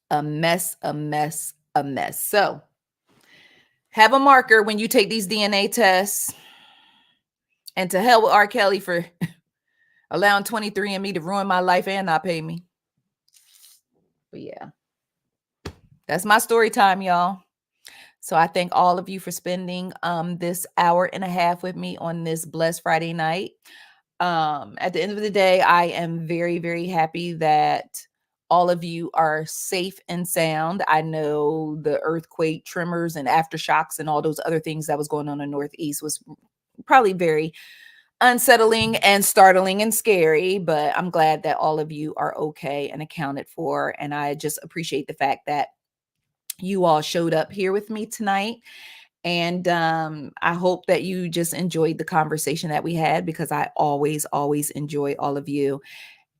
A mess, a mess, a mess. So have a marker when you take these DNA tests. And to hell with R. Kelly for allowing 23andMe to ruin my life and not pay me. But yeah, that's my story time, y'all. So I thank all of you for spending this hour and a half with me on this blessed Friday night. At the end of the day, I am very, very happy that all of you are safe and sound. I know the earthquake, tremors, and aftershocks and all those other things that was going on in the Northeast was probably very unsettling and startling and scary, but I'm glad that all of you are okay and accounted for. And I just appreciate the fact that you all showed up here with me tonight. And I hope that you just enjoyed the conversation that we had, because I always enjoy all of you.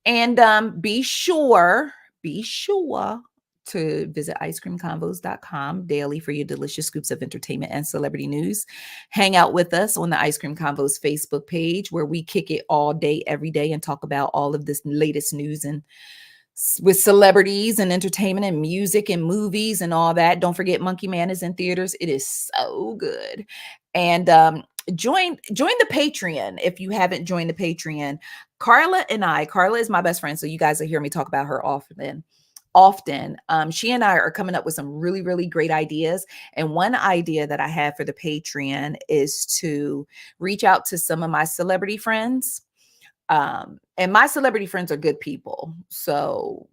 And be sure be sure to visit icecreamconvos.com daily for your delicious scoops of entertainment and celebrity news. Hang out with us on the Ice Cream Convos Facebook page, where we kick it all day, every day, and talk about all of this latest news and with celebrities and entertainment and music and movies and all that. Don't forget Monkey Man is in theaters. It is so good. And join the Patreon if you haven't joined the Patreon. Carla is my best friend, so you guys will hear me talk about her often. She and I are coming up with some really, really great ideas. And one idea that I have for the Patreon is to reach out to some of my celebrity friends. And my celebrity friends are good people, so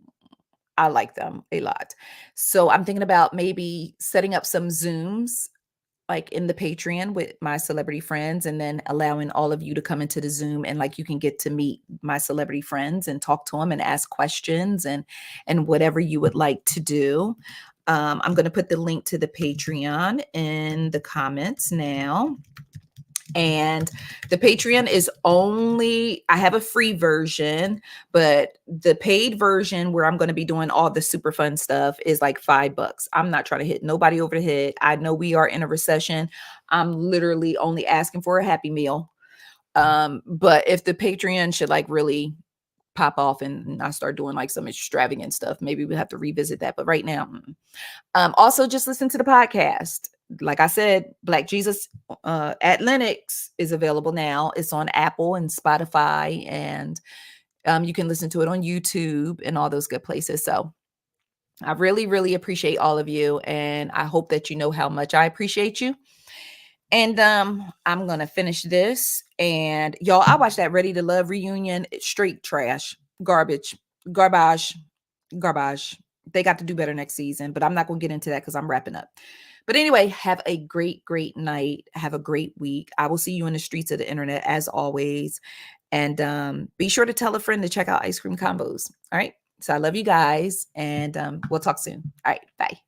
I like them a lot. So I'm thinking about maybe setting up some Zooms like in the Patreon with my celebrity friends, and then allowing all of you to come into the Zoom, and like you can get to meet my celebrity friends and talk to them and ask questions and whatever you would like to do. I'm going to put the link to the Patreon in the comments now. And the Patreon is only, I have a free version, but the paid version where I'm going to be doing all the super fun stuff is like $5. I'm not trying to hit nobody over the head. I know we are in a recession. I'm literally only asking for a Happy Meal. But if the Patreon should like really pop off and I start doing like some extravagant stuff, maybe we'll have to revisit that. But right now, also just listen to the podcast. Like I said, Black Jesus at Linux is available now. It's on Apple and Spotify, and you can listen to it on YouTube and all those good places. So I really, really appreciate all of you, and I hope that you know how much I appreciate you. And I'm gonna finish this. And y'all, I watched that Ready to Love reunion. It's straight trash, garbage, garbage, garbage. They got to do better next season, but I'm not gonna get into that because I'm wrapping up. But anyway, have a great, great night. Have a great week. I will see you in the streets of the internet as always. And be sure to tell a friend to check out Ice Cream Combos. All right. So I love you guys, and we'll talk soon. All right. Bye.